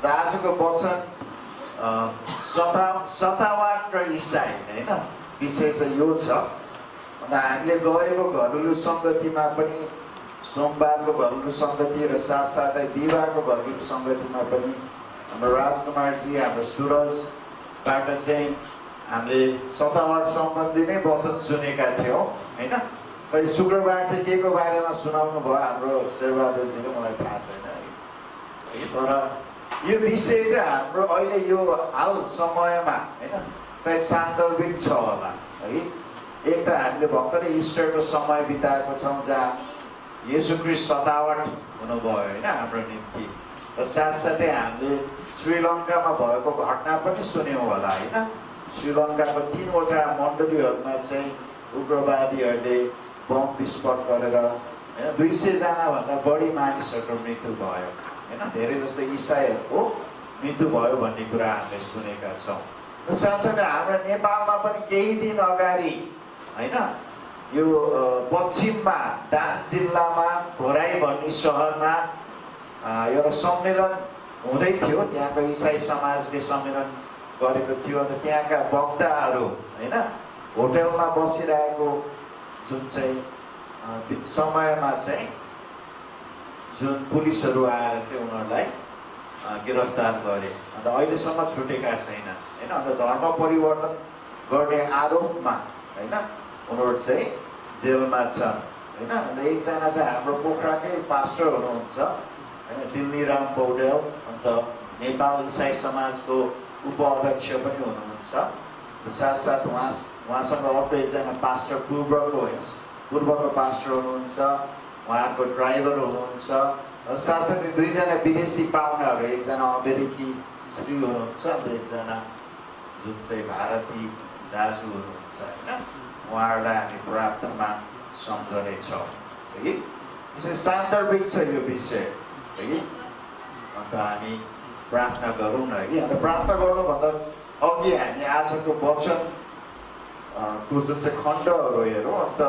आजको वचन सतावाट र इसाई हैन विषय चाहिँ यो छ। अन्त हामीले गएको घरेलु सङ्गतिमा पनि सोमबारको घरेलु सङ्गति र साथसाथै बिहिबारको घरेलु सङ्गतिमा पनि हाम्रो राजकुमारजी हाम्रो सुरजबाट चाहिँ हामीले सतावाट सम्बन्धी नै वचन सुनेका थियौँ हैन। खै शुक्रबार चाहिँ के को बारेमा सुनाउनु भयो हाम्रो शेरबहादुरजीले मलाई थाहा छैन है। तर यो विषय चाहिँ हाम्रो अहिले यो हाल समयमा हैन सायद सान्दर्भिक छ होला है। एक त हामीले भर्खरै इस्टरको समय बिताएको छौँ जहाँ येशू ख्रीष्ट सतावट हुनुभयो होइन हाम्रो निम्ति। र साथसाथै हामीले श्रीलङ्कामा भएको घटना पनि सुन्यौँ होला होइन। श्रीलङ्काको 3वटा मण्डलीहरूमा चाहिँ उग्रवादीहरूले बम विस्फोट गरेर होइन 200 जनाभन्दा बढी मानिसहरूको मृत्यु भयो होइन। धेरै जस्तो इसाईहरूको मृत्यु भयो भन्ने कुरा हामीले सुनेका छौँ। र साथसाथै हाम्रो नेपालमा पनि केही दिन अगाडि होइन यो पश्चिममा दाङ जिल्लामा घोराई भन्ने सहरमा एउटा सम्मेलन हुँदै थियो। त्यहाँको इसाई समाजले सम्मेलन गरेको थियो। अन्त त्यहाँका वक्ताहरू होइन होटलमा बसिरहेको जुन चाहिँ समयमा चाहिँ जुन पुलिसहरू आएर चाहिँ उनीहरूलाई गिरफ्तार गरे। अन्त अहिलेसम्म छुटेका छैन होइन। अन्त धर्म परिवर्तन गर्ने आरोपमा होइन उनीहरू चाहिँ जेलमा छन् होइन। अन्त एकजना चाहिँ हाम्रो पोखराकै पास्टर हुनुहुन्छ होइन दिल्लीराम पौडेल। अन्त नेपाल इसाई समाजको उपाध्यक्ष पनि हुनुहुन्छ। साथसाथ उहाँसँग अर्को एकजना पास्टर पूर्वको पास्टर हुनुहुन्छ, उहाँको ड्राइभर हुनुहुन्छ। र साथसाथै 2जना विदेशी पाहुनाहरू, एकजना अमेरिकी स्त्री हुनुहुन्छ अन्त एकजना जुन चाहिँ भारतीय दाजु हुनुहुन्छ होइन। उहाँहरूलाई हामी प्रार्थनामा सम्झनेछौँ है। विशेष सान्दर्भिक छ यो विषय है। अन्त हामी प्रार्थना गरौँ न है। अन्त प्रार्थना गर्नुभन्दा अघि हामी आजको वचन को जुन चाहिँ खण्डहरू हेरौँ। अन्त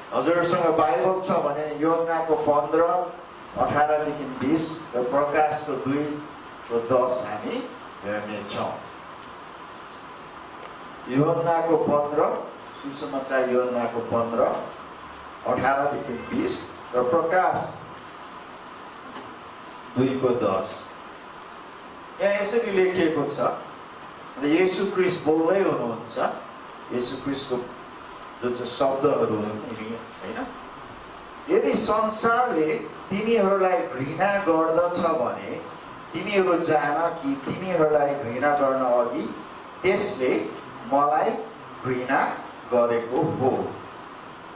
हजुरसँग बाइबल छ भने यूहन्नाको 15:18 देखि 20 र प्रकाशको 2:10 हामी हेर्नेछौँ। यूहन्नाको 15 सुसमाचार यूहन्नाको 15:18 देखि 20 र प्रकाश 2:10। यहाँ यसरी लेखिएको छ। येशू ख्रीष्ट बोल्दै हुनुहुन्छ। येशू ख्रीष्टको जुन चाहिँ शब्दहरू होइन यदि संसारले तिमीहरूलाई घृणा गर्दछ भने तिमीहरू जान कि तिमीहरूलाई घृणा गर्न अघि त्यसले मलाई घृणा गरेको हो।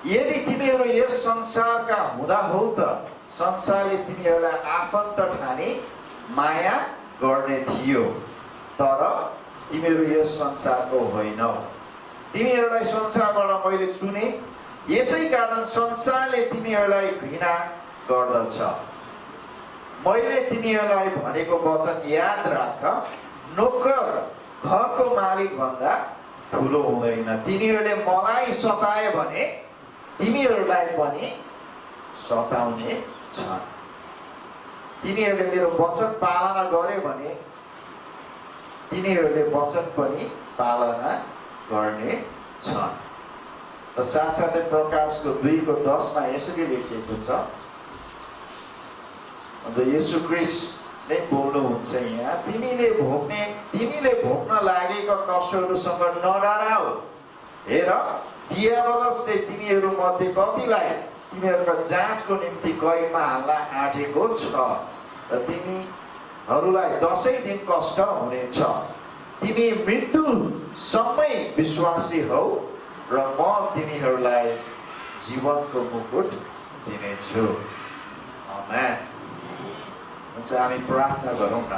यदि तिमीहरू यस संसारका हुँदा हौ त संसारले तिमीहरूलाई आफन्त ठाने माया गर्ने थियो। तर तिमीहरू यस संसारको होइनौ। तिमीहरूलाई संसारबाट मैले चुने, यसै कारण संसारले तिमीहरूलाई घृणा गर्दछ। मैले तिमीहरूलाई भनेको वचन याद राख, नोकर घरको मालिक भन्दा ठुलो हुँदैन। तिनीहरूले मलाई सताए भने तिमीहरूलाई पनि सताउने छन्। तिनीहरूले मेरो वचन पालना गरे भने तिनीहरूले वचन पनि पालना गर्ने छन्। र साथसाथै प्रकाशको 2:10 मा यसरी लेखिएको छ। अन्त येशू ख्रीष्ट नै बोल्नुहुन्छ यहाँ, तिमीले भोग्न लागेका कष्टहरूसँग नडराऊ। हेर दियावलसले तिमीहरू मध्ये कतिलाई तिमीहरूका जाँचको निम्ति कैदमा हाल्न आँटेको छ र तिमीहरूलाई 10 दिन कष्ट हुनेछ। तिमी मृत्युसम्मै विश्वासी हौ र म तिमीहरूलाई जीवनको मुकुट दिनेछु। आमेन। हुन्छ हामी प्रार्थना गरौँ न।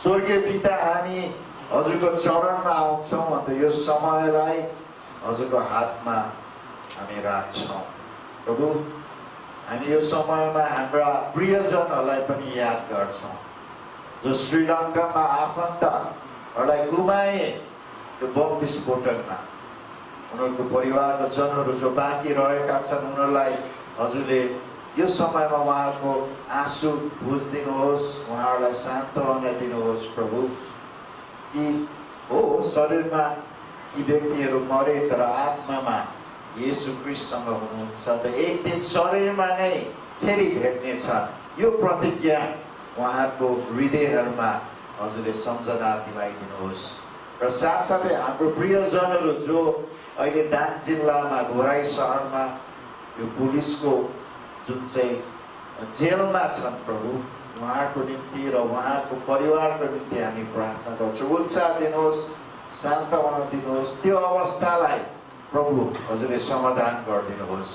स्वर्गीय पिता, हामी हजुरको चरणमा आउँछौँ। अन्त यो समयलाई हजुरको हातमा हामी राख्छौँ। प्रभु, हामी यो समयमा हाम्रा प्रियजनहरूलाई पनि याद गर्छौँ जो श्रीलङ्कामा आफन्तहरूलाई गुमाए त्यो बम विस्फोटनमा। उनीहरूको परिवारका जनहरू जो बाँकी रहेका छन् उनीहरूलाई हजुरले यो समयमा उहाँको आँसु बुझिदिनुहोस्, उहाँहरूलाई सान्त्वना दिनुहोस् प्रभु। कि हो शरीरमा यी व्यक्तिहरू मरे तर आत्मामा येशू ख्रीष्टसँग हुनुहुन्छ, त एक दिन शरीरमा नै फेरि भेट्नेछ। यो प्रतिज्ञा उहाँको हृदयहरूमा हजुरले सम्झना दिलाइदिनुहोस्। र साथसाथै हाम्रो प्रियजनहरू जो अहिले दाङ जिल्लामा घोराई सहरमा यो पुलिसको जुन चाहिँ जेलमा छन् प्रभु, उहाँको निम्ति र उहाँको परिवारको निम्ति हामी प्रार्थना गर्छौँ। उत्साह दिनुहोस्, सान्त्वना दिनुहोस्। त्यो अवस्थालाई प्रभु हजुरले समाधान गरिदिनुहोस्।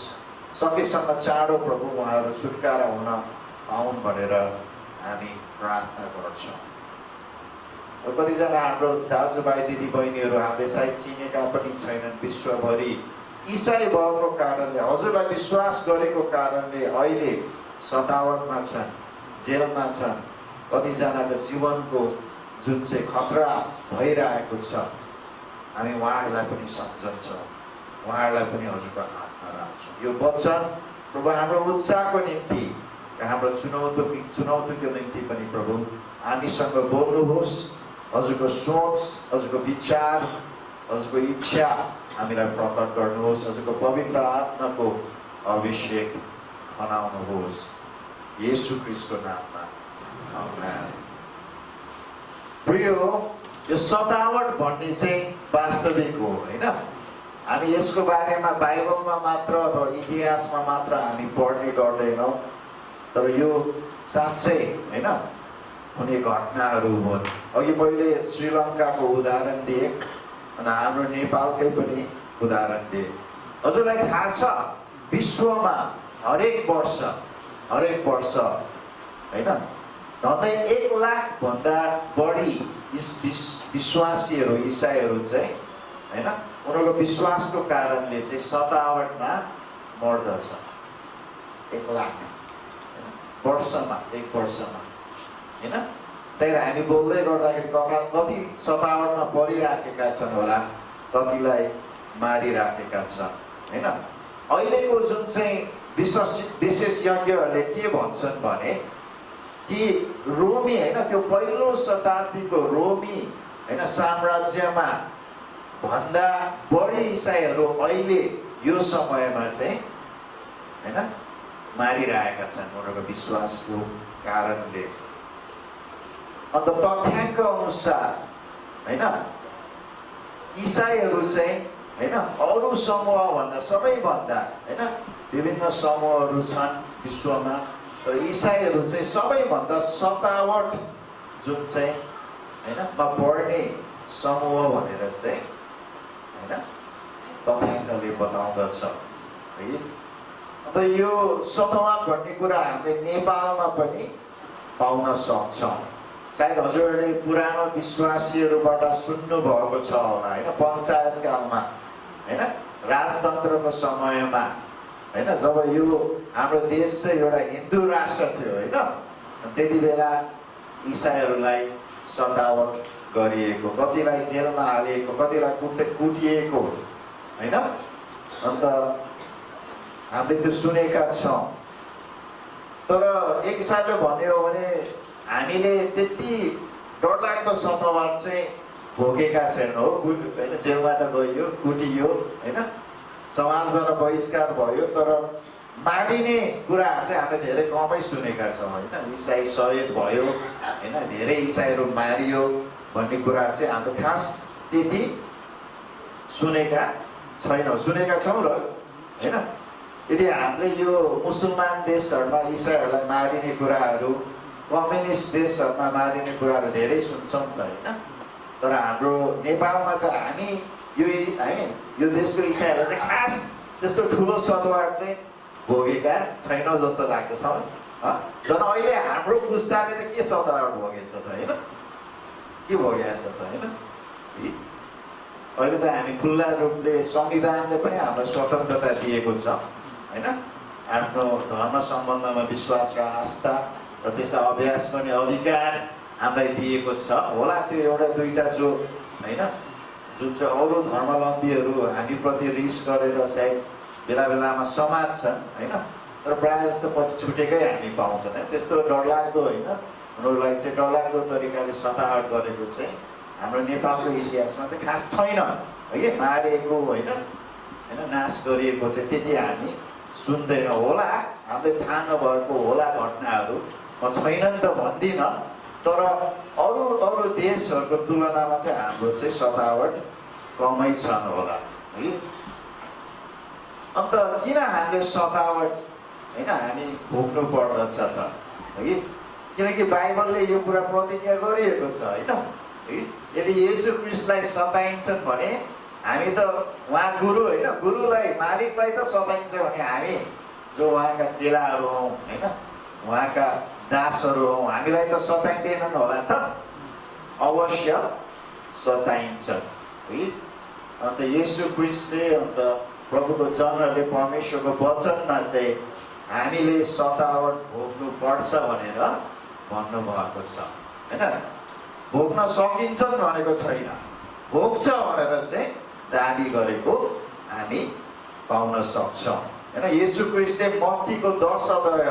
सकेसम्म चाँडो प्रभु उहाँहरू छुटकारा हुन पाउन् भनेर हामी प्रार्थना गर्छौँ। कतिजना हाम्रो दाजुभाइ दिदीबहिनीहरू हामीले सायद चिनेका पनि छैनन्। विश्वभरि इसाई भएको कारणले, हजुरलाई विश्वास गरेको कारणले अहिले सतावटमा छन्, जेलमा छन्। कतिजनाको जीवनको जुन चाहिँ खतरा भइरहेको छ, हामी उहाँहरूलाई पनि सम्झन्छौँ, उहाँहरूलाई पनि हजुरको हातमा राख्छौँ। यो वचन प्रभु हाम्रो उत्साहको निम्ति र हाम्रो चुनौतीको निम्ति पनि प्रभु हामीसँग बोल्नुहोस्। हजुरको सोच, हजुरको विचार, हजुरको इच्छा हामीलाई प्रकट गर्नुहोस्। हजुरको पवित्र आत्माको अभिषेक बनाउनुहोस् येशू ख्रीष्टको नाममा, आमेन। प्रियो, यो सतावट भन्ने चाहिँ वास्तविक हो होइन। हामी यसको बारेमा बाइबलमा मात्र र इतिहासमा मात्र हामी पढ्ने गर्दैनौँ, तर यो साँच्चै होइन हुने घटनाहरू हुन्। अघि मैले श्रीलङ्काको उदाहरण दिएँ अनि हाम्रो नेपालकै पनि उदाहरण दिएँ। हजुरलाई थाहा छ विश्वमा हरेक वर्ष होइन झन्डै 1 लाखभन्दा बढी विश्वासीहरू, इसाईहरू चाहिँ होइन उनीहरूको विश्वासको कारणले चाहिँ सतावटमा मर्दछ। 1 लाख वर्षमा, 1 वर्षमा होइन। सायद हामी बोल्दै गर्दाखेरि कति सतावटमा परिराखेका छन् होला, कतिलाई मारिराखेका छन् होइन। अहिलेको जुन चाहिँ विशेषज्ञहरूले के भन्छन् भने कि रोमी होइन, त्यो पहिलो शताब्दीको रोमी होइन साम्राज्यमा भन्दा बढी इसाईहरू अहिले यो समयमा चाहिँ होइन मारिरहेका छन् उनीहरूको विश्वासको कारणले। अन्त तथ्याङ्क अनुसार होइन इसाईहरू चाहिँ होइन अरू समूहभन्दा, सबैभन्दा होइन विभिन्न समूहहरू छन् विश्वमा, तर इसाईहरू चाहिँ सबैभन्दा सतावट जुन चाहिँ होइन पढ्ने समूह भनेर चाहिँ होइन तथ्याङ्कले बताउँदछ है। अन्त यो सतावट भन्ने कुरा हामीले नेपालमा पनि पाउन सक्छौँ। सायद हजुरहरूले पुरानो विश्वासीहरूबाट सुन्नु भएको छ होला होइन, पञ्चायत कालमा होइन राजतन्त्रको समयमा होइन, जब यो हाम्रो देश चाहिँ एउटा हिन्दू राष्ट्र थियो होइन, त्यति बेला इसाईहरूलाई सतावट गरिएको, कतिलाई जेलमा हालिएको, कतिलाई कुटिएको होइन। अन्त हामीले त्यो सुनेका छौँ। तर एक हिसाबले भन्यो भने हामीले त्यति डरलाग्दो सतावट चाहिँ भोगेका छैनौँ होइन। जेलमा त गइयो, कुटियो होइन, समाजबाट बहिष्कार भयो, तर मारिने कुराहरू चाहिँ हामीले धेरै कमै सुनेका छौँ होइन। इसाई शहीद भयो होइन, धेरै इसाईहरू मारियो भन्ने कुरा चाहिँ हाम्रो खास त्यति सुनेका छैनौँ, सुनेका छौँ र होइन। यदि हामीले यो मुसलमान देशहरूमा इसाईहरूलाई मारिने कुराहरू, कम्युनिस्ट देशहरूमा मारिने कुराहरू धेरै सुन्छौँ त होइन। तर हाम्रो नेपालमा चाहिँ हामी यो देशको इसाईहरू चाहिँ खास त्यस्तो ठुलो सतावट चाहिँ भोगेका छैनौँ जस्तो लाग्छ। झन् अहिले हाम्रो पुस्ताले त के सतावट भोगेछ त होइन, के भोगेको छ त होइन। अहिले त हामी खुल्ला रूपले संविधानले पनि हामीलाई स्वतन्त्रता दिएको छ होइन। आफ्नो धर्म सम्बन्धमा विश्वास र आस्था र त्यसलाई अभ्यास गर्ने अधिकार हामीलाई दिएको छ होला। त्यो एउटा दुईटा जो होइन जुन चाहिँ अरू धर्मावलम्बीहरू हामीप्रति रिस गरेर सायद बेला बेलामा समाज छन् होइन, तर प्रायः जस्तो पछि छुटेकै हामी पाउँछौँ है। त्यस्तो डरलाग्दो होइन, उनीहरूलाई चाहिँ डरलाग्दो तरिकाले सतावट गरेको चाहिँ हाम्रो नेपालको इतिहासमा चाहिँ खास छैन है। मारिएको होइन नाश गरिएको चाहिँ त्यति हामी सुन्दैनौँ होला, हामीलाई थाहा नभएको होला घटनाहरू, म छैनन् त भन्दिनँ, तर अरू अरू देशहरूको तुलनामा चाहिँ हाम्रो चाहिँ सतावट कमै छन् होला है। अन्त किन हामीले सतावट होइन हामी भोग्नु पर्दछ त है? किनकि बाइबलले यो कुरा प्रतिज्ञा गरिएको छ होइन है। यदि येशू ख्रीष्टलाई सताइन्छन् भने हामी त उहाँ गुरु होइन, गुरुलाई मालिकलाई त सताइन्छ भने हामी जो उहाँका चेलाहरू हौँ होइन, उहाँका दासहरू हौँ, हामीलाई त सताइँदैनन् होला त? अवश्य सताइन्छ है। अन्त येशू ख्रीष्टले अन्त प्रभुको जनले परमेश्वरको वचनमा चाहिँ हामीले सतावट भोग्नु पर्छ भनेर भन्नुभएको छ होइन। भोग्न सकिन्छन् भनेको छैन, भोग्छ भनेर चाहिँ दाबी गरेको हामी पाउन सक्छौँ होइन। येशू ख्रीष्टले मत्तीको 10 अध्याय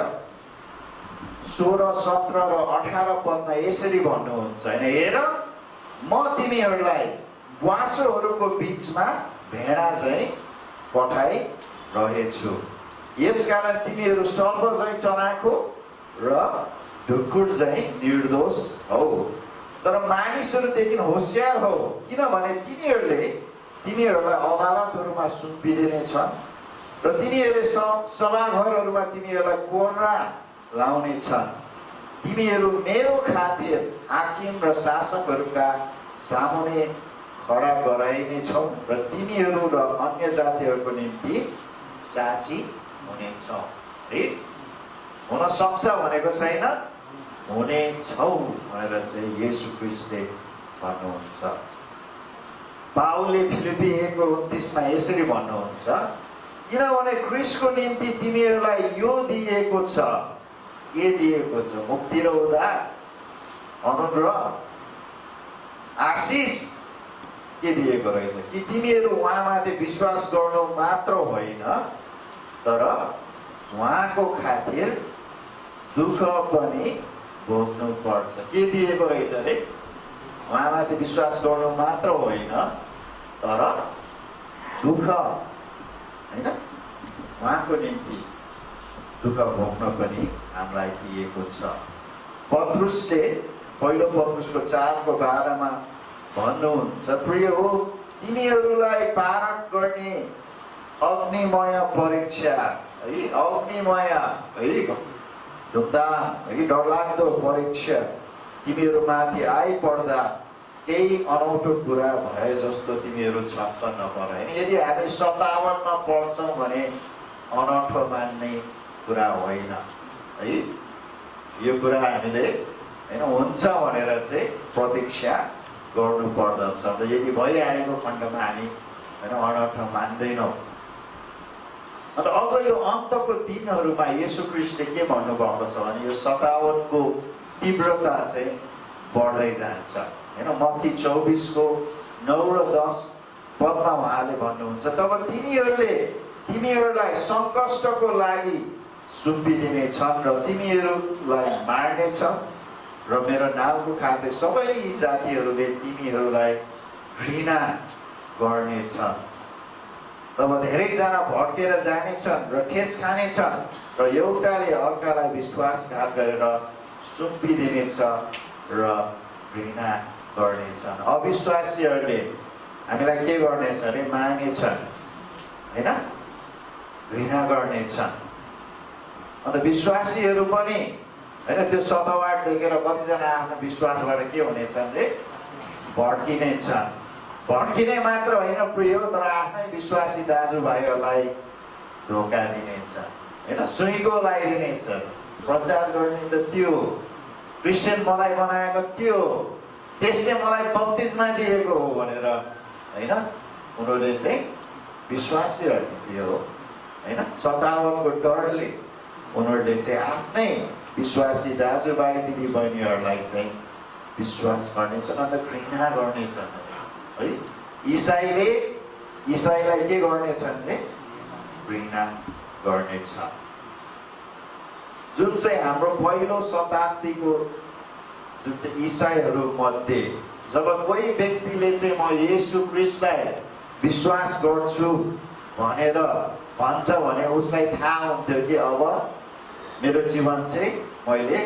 16, 17 र 18 पदमा यसरी भन्नुहुन्छ होइन, हेर म तिमीहरूलाई ब्वाँसोहरूको बिचमा भेडा चाहिँ पठाइरहेछु, यसकारण तिमीहरू सर्प चाहिँ चलाखो र ढुकुर चाहिँ निर्दोष हौ, तर मानिसहरूदेखि होसियार हौ, किनभने तिनीहरूलाई अदालतहरूमा सुम्पिदिनेछन् र तिनीहरूले सभाघरहरूमा तिमीहरूलाई कोर्रा लाउनेछन्। तिमीहरू मेरो खातिर हाकिम र शासकहरूका सामुने खडा गराइनेछौ र तिमीहरू र अन्य जातिहरूको निम्ति साक्षी हुनेछौ है। हुन सक्छ भनेको छैन, हुनेछौ भनेर चाहिँ येशू ख्रीष्टले भन्नुहुन्छ। पाउलले फिलिपी 1:29 मा यसरी भन्नुहुन्छ, किनभने ख्रीष्टको निम्ति तिमीहरूलाई यो दिएको छ, के दिएको छ? मुक्ति र उद्धार, अनुग्रह, आशिष के दिएको रहेछ कि तिमीहरू उहाँमाथि विश्वास गर्नु मात्र होइन, तर उहाँको खातिर दुःख पनि भोग्नु पर्छ। के दिएको रहेछ अरे? उहाँमाथि विश्वास गर्नु मात्र होइन, तर दुःख होइन, उहाँको निम्ति दुःख भोग्न पनि हामीलाई दिएको छ। पत्रुसले पहिलो पत्रुसको 4:12 मा भन्नुहुन्छ, प्रिय हो तिमीहरूलाई पारक गर्ने अग्निमय परीक्षा है, अग्निमय है, धुमधाम है, डरलाग्दो परीक्षा तिमीहरूमाथि आइपर्दा केही अनौठो कुरा भए जस्तो तिमीहरू छक्क नपर होइन। यदि हामी सतावटमा पर्छौँ भने अनौठो मान्ने कुरा होइन है। यो कुरा हामीले होइन हुन्छ भनेर चाहिँ प्रतीक्षा गर्नु पर्दछ। र यदि भइहालेको खण्डमा हामी होइन अनौठो मान्दैनौँ। अन्त अझ यो अन्तको दिनहरूमा येशू ख्रीष्टले के भन्नुभएको छ भने यो सतावटको तीव्रता चाहिँ बढ्दै जान्छ होइन। मत्ती 24:9 र 10 पदमा उहाँले भन्नुहुन्छ, तब तिमीहरूलाई सङ्कष्टको लागि सुम्पिदिनेछन् र तिमीहरूलाई मार्नेछन् र मेरो नामको खातिर सबै जातिहरूले तिमीहरूलाई घृणा गर्नेछन्। तब धेरैजना भड्केर जानेछन् र ठेस खानेछन् र एउटाले अर्कालाई विश्वासघात गरेर सुम्पिदिनेछ र घृणा गर्नेछन्। अविश्वासीहरूले हामीलाई के गर्नेछ अरे? मार्नेछन् होइन, घृणा गर्नेछन्। अन्त विश्वासीहरू पनि होइन त्यो सतावट देखेर कतिजना आफ्नो विश्वासबाट के हुनेछन् रे? भड्किनेछन्। भड्किने मात्र होइन प्रिय, तर आफ्नै विश्वासी दाजुभाइहरूलाई धोका दिनेछ होइन, सुइँको लगाइदिनेछ। प्रचार गर्ने त त्यो, क्रिस्चियन मलाई बनाएको त्यो, त्यसले मलाई बप्तिस्मा दिएको हो भनेर होइन उनीहरूले चाहिँ विश्वासीहरूले त्यो होइन सतावटको डरले उनीहरूले चाहिँ आफ्नै विश्वासी दाजुभाइ दिदीबहिनीहरूलाई चाहिँ विश्वास गर्नेछन् अन्त घृणा गर्नेछन् है। इसाईलाई के गर्नेछन् रे? घृणा गर्नेछ। जुन चाहिँ हाम्रो पहिलो शताब्दीको जुन चाहिँ इसाईहरू मध्ये जब कोही व्यक्तिले चाहिँ म येशू ख्रीष्टलाई विश्वास गर्छु भनेर भन्छ भने उसलाई थाहा हुन्थ्यो कि अब मेरो जीवन चाहिँ मैले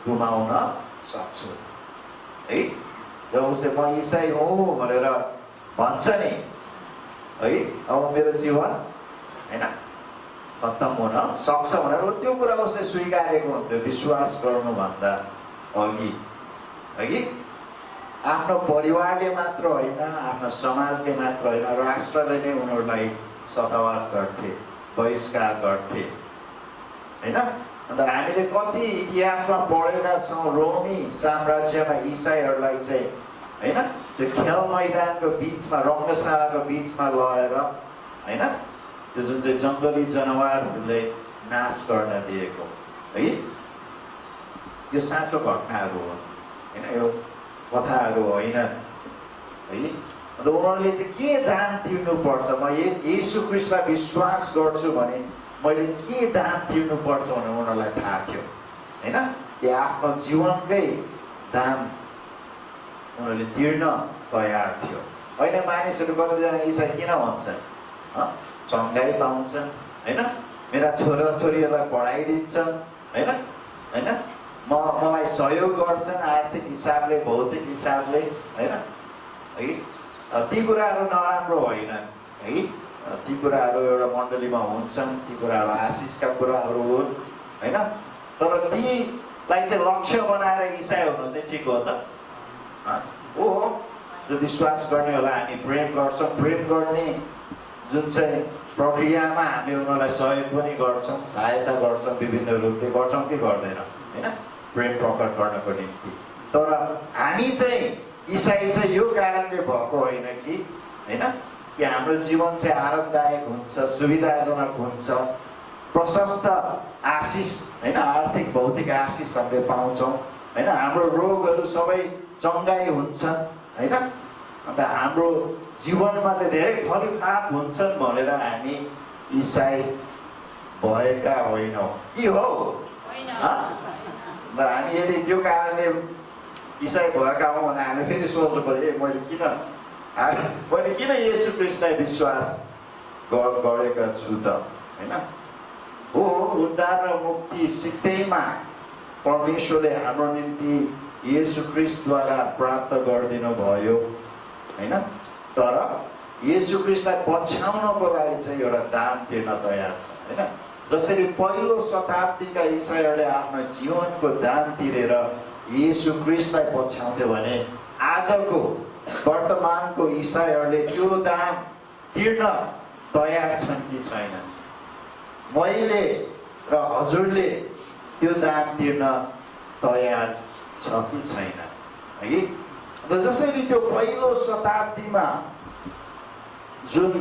गुमाउन सक्छु है। जब उसले म इसाई हुँ भनेर भन्छ नि है, अब मेरो जीवन हैन खत्तम हुन सक्छ भनेर त्यो कुरा उसले स्वीकारेको हुन्थ्यो विश्वास गर्नुभन्दा अघि है। आफ्नो परिवारले मात्र होइन, आफ्नो समाजले मात्र होइन, राष्ट्रले नै उनीहरूलाई सतावट गर्थे, बहिष्कार गर्थे हैन। अन्त हामीले कति इतिहासमा पढेका छौँ, रोमी साम्राज्यमा इसाईहरूलाई चाहिँ हैन त्यो खेल मैदानको बिचमा, रङ्गशालाको बिचमा लगेर हैन त्यो जुन चाहिँ जङ्गली जनावरहरूले नाश गर्न दिएको है। यो साँचो घटनाहरू हो हैन, यो कथाहरू होइन है। अन्त उनीहरूले चाहिँ के दाम तिर्नुपर्छ, म येशू ख्रीष्टलाई विश्वास गर्छु भने मैले के दाम तिर्नुपर्छ भनेर उनीहरूलाई थाहा थियो हैन। यो आफ्नो जीवनकै दाम उनीहरूले तिर्न तयार थियो। होइन मानिसहरू कतिजना इसाई किन भन्छन्, चङ्गाई पाउँछन् हैन, मेरा छोराछोरीहरूलाई पढाइदिन्छन् हैन हैन, मलाई सहयोग गर्छन् आर्थिक हिसाबले, भौतिक हिसाबले हैन है। ती कुराहरू नराम्रो होइन है, ती कुराहरू एउटा मण्डलीमा हुन्छन्, ती कुराहरू आशिषका कुराहरू हुन् हैन। तर तीलाई चाहिँ लक्ष्य बनाएर इसाई हुनु चाहिँ ठिक हो त हो। जो विश्वास गर्नेहरूलाई हामी प्रेम गर्छौँ, प्रेम गर्ने जुन चाहिँ प्रक्रियामा हामीले उनीहरूलाई सहयोग पनि गर्छौँ, सहायता गर्छौँ, विभिन्न रूपले गर्छौँ कि गर्दैन हैन, प्रेम प्रकट गर्नको निम्ति। तर हामी चाहिँ इसाई चाहिँ यो कारणले भएको होइन कि हैन कि हाम्रो जीवन चाहिँ आरामदायक हुन्छ, सुविधाजनक हुन्छ, प्रशस्त आशिष हैन, आर्थिक भौतिक आशिष हामीले पाउँछौँ हैन, हाम्रो रोगहरू सबै चङ्गाई हुन्छन् हैन, अन्त हाम्रो जीवनमा चाहिँ धेरै फलिफाप हुन्छन् भनेर हामी इसाई भएका होइनौँ कि हो। हामी यदि त्यो कारणले इसाई भएका हौँ भने हामी फेरि सोच्नु पर्यो मैले किन येशू ख्रीष्टलाई विश्वास गरेका छु त हैन। हो, उद्धार र मुक्ति सिक्दैमा परमेश्वरले हाम्रो निम्ति येशू ख्रीष्टद्वारा प्राप्त गरिदिनु भयो हैन। तर येशू ख्रीष्टलाई पछ्याउनको लागि चाहिँ एउटा दाम तिर्न तयार छ हैन। जसरी पहिलो शताब्दीका इसाईहरूले आफ्नो जीवनको दाम तिरेर येशू ख्रीष्टलाई पछ्याउँथ्यो भने आजको वर्तमानको इसाईहरूले त्यो दाम तिर्न तयार छन् कि छैनन्। मैले र हजुरले त्यो दाम तिर्न तयार छ कि छैन है। जसरी त्यो पहिलो शताब्दीमा जुन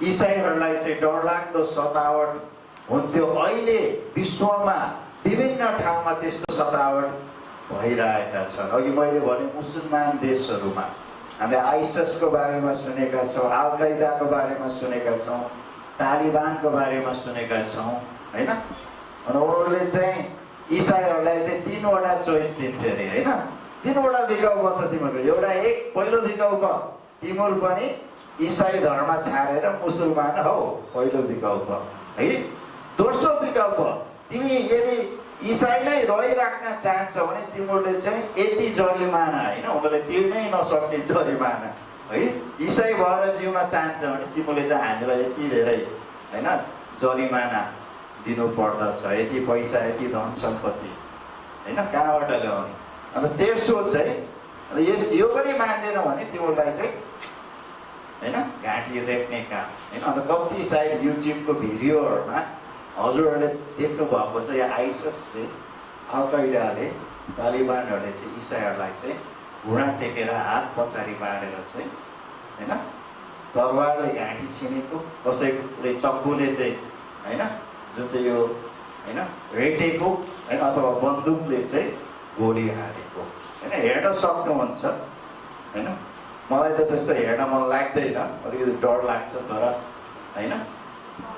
इसाईहरूलाई चाहिँ डरलाग्दो सतावट हुन्थ्यो, अहिले विश्वमा विभिन्न ठाउँमा त्यस्तो सतावट भइरहेका छन्। अघि मैले भने मुसलमान देशहरूमा हामीले आइसिसको बारेमा सुनेका छौँ, अल कायदाको बारेमा सुनेका छौँ, तालिबानको बारेमा सुनेका छौँ हैन। अनि उनीहरूले चाहिँ इसाईहरूलाई चाहिँ 3वटा चोइस दिन्थे अरे हैन। 3वटा विकल्प छ तिम्रो। एउटा पहिलो विकल्प तिम्रो पनि इसाई धर्म छाडेर मुसलमान हौ, पहिलो विकल्प है। दोस्रो विकल्प तिमी यदि इसाई नै रहिराख्न चाहन्छौ भने तिमीले चाहिँ यति जरिमाना हैन, उनीहरूले तिर्नै नसक्ने जरिमाना है। इसाई भएर जिउन चाहन्छ भने तिमीले चाहिँ हामीलाई यति धेरै हैन जरिमाना दिनु पर्दछ, यति पैसा, यति धन सम्पत्ति हैन, कहाँबाट ल्याउने। अन्त तेस्रो चाहिँ यो पनि मान्दैनौ भने तिमीलाई चाहिँ हैन घाँटी रेप्ने काम हैन। अन्त कति साइड युट्युबको भिडियोहरूमा हजुरहरूले देख्नु भएको छ, या आइसिसले, अल कायदाले, तालिबानहरूले चाहिँ इसाईहरूलाई चाहिँ घुँडा टेकेर हात पछाडि पारेर चाहिँ हैन तरवारले घाँटी छिनेको, कसैले चक्कुले चाहिँ हैन जुन चाहिँ यो हैन रेटेको हैन, अथवा बन्दुकले चाहिँ गोली हालेको हैन। हेर्न सक्नुहुन्छ हैन। मलाई त त्यस्तो हेर्न मन लाग्दैन, अलिकति डर लाग्छ, तर हैन